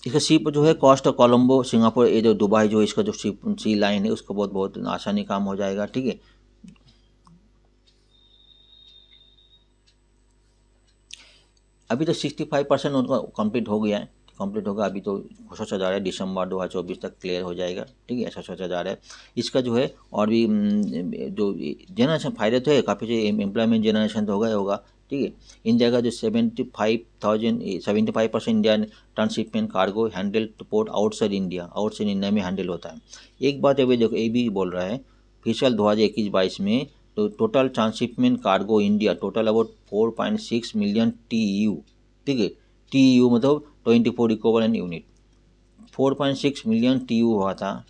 इसका शिप जो है कॉस्ट ऑफ कोलंबो सिंगापुर, ये जो दुबई जो इसका जो सी लाइन है उसको बहुत बहुत आसानी काम हो जाएगा। ठीक है, अभी तो 65% उनका कंप्लीट हो गया है, कंप्लीट होगा। अभी तो सोचा जा रहा है दिसंबर 2024 तक क्लियर हो जाएगा। ठीक है, ऐसा सोचा जा रहा है। इसका जो है और भी जो जनरेशन फायदे तो है काफ़ी, जो एम्प्लॉयमेंट जनरेशन तो होगा। ठीक है, इंडिया का जो 75% Indian transshipment cargo handle two port outside India में हैंडल होता है। एक बात अभी देखो, ये भी बोल रहा है फिशल 2021-22 में तो total transshipment cargo India total about 4.6 million TEU। ठीक है, TEU मतलब 24 इक्विवेलेंट यूनिट, 4.6 मिलियन TEU हुआ था।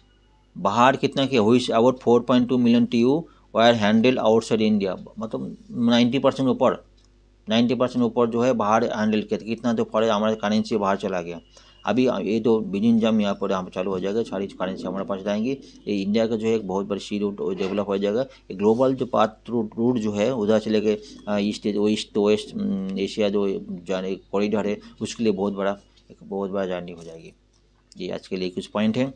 बाहर कितना किया हुई, about 4.2 million TEU wire handle outside India, मतलब 90% ऊपर, 90% ऊपर जो है बाहर हैंडल किया। कितना तो फॉरेन हमारे करेंसी बाहर चला गया। अभी ये तो विजिंजम यहाँ पर यहाँ चालू हो जाएगा, सारी करेंसी हमारे पास जाएंगी। ये इंडिया का जो है एक बहुत बड़ी सी रूट डेवलप हो जाएगा। ये ग्लोबल जो पाथ रूट जो है उधर से लेके ईस्ट तो वेस्ट एशिया जो जाने कॉरिडोर है उसके लिए एक बहुत बड़ा जर्नी हो जाएगी। ये आज के लिए कुछ पॉइंट है।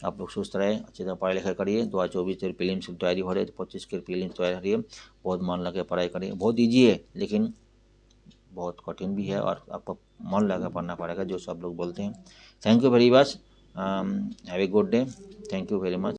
आप लोग सुस्त रहे, अच्छी तरह पढ़ाई लिखाई करिए। 2024 प्रीलिम्स की तैयारी हो रही है तो 25 के प्रीलिम्स तैयारी करिए, बहुत मन लगे पढ़ाई करिए। बहुत ईजी है लेकिन बहुत कठिन भी है और आपको मन लगा पढ़ना पड़ेगा, जो सब लोग बोलते हैं। Thank you very much. Have a good day, thank you very much.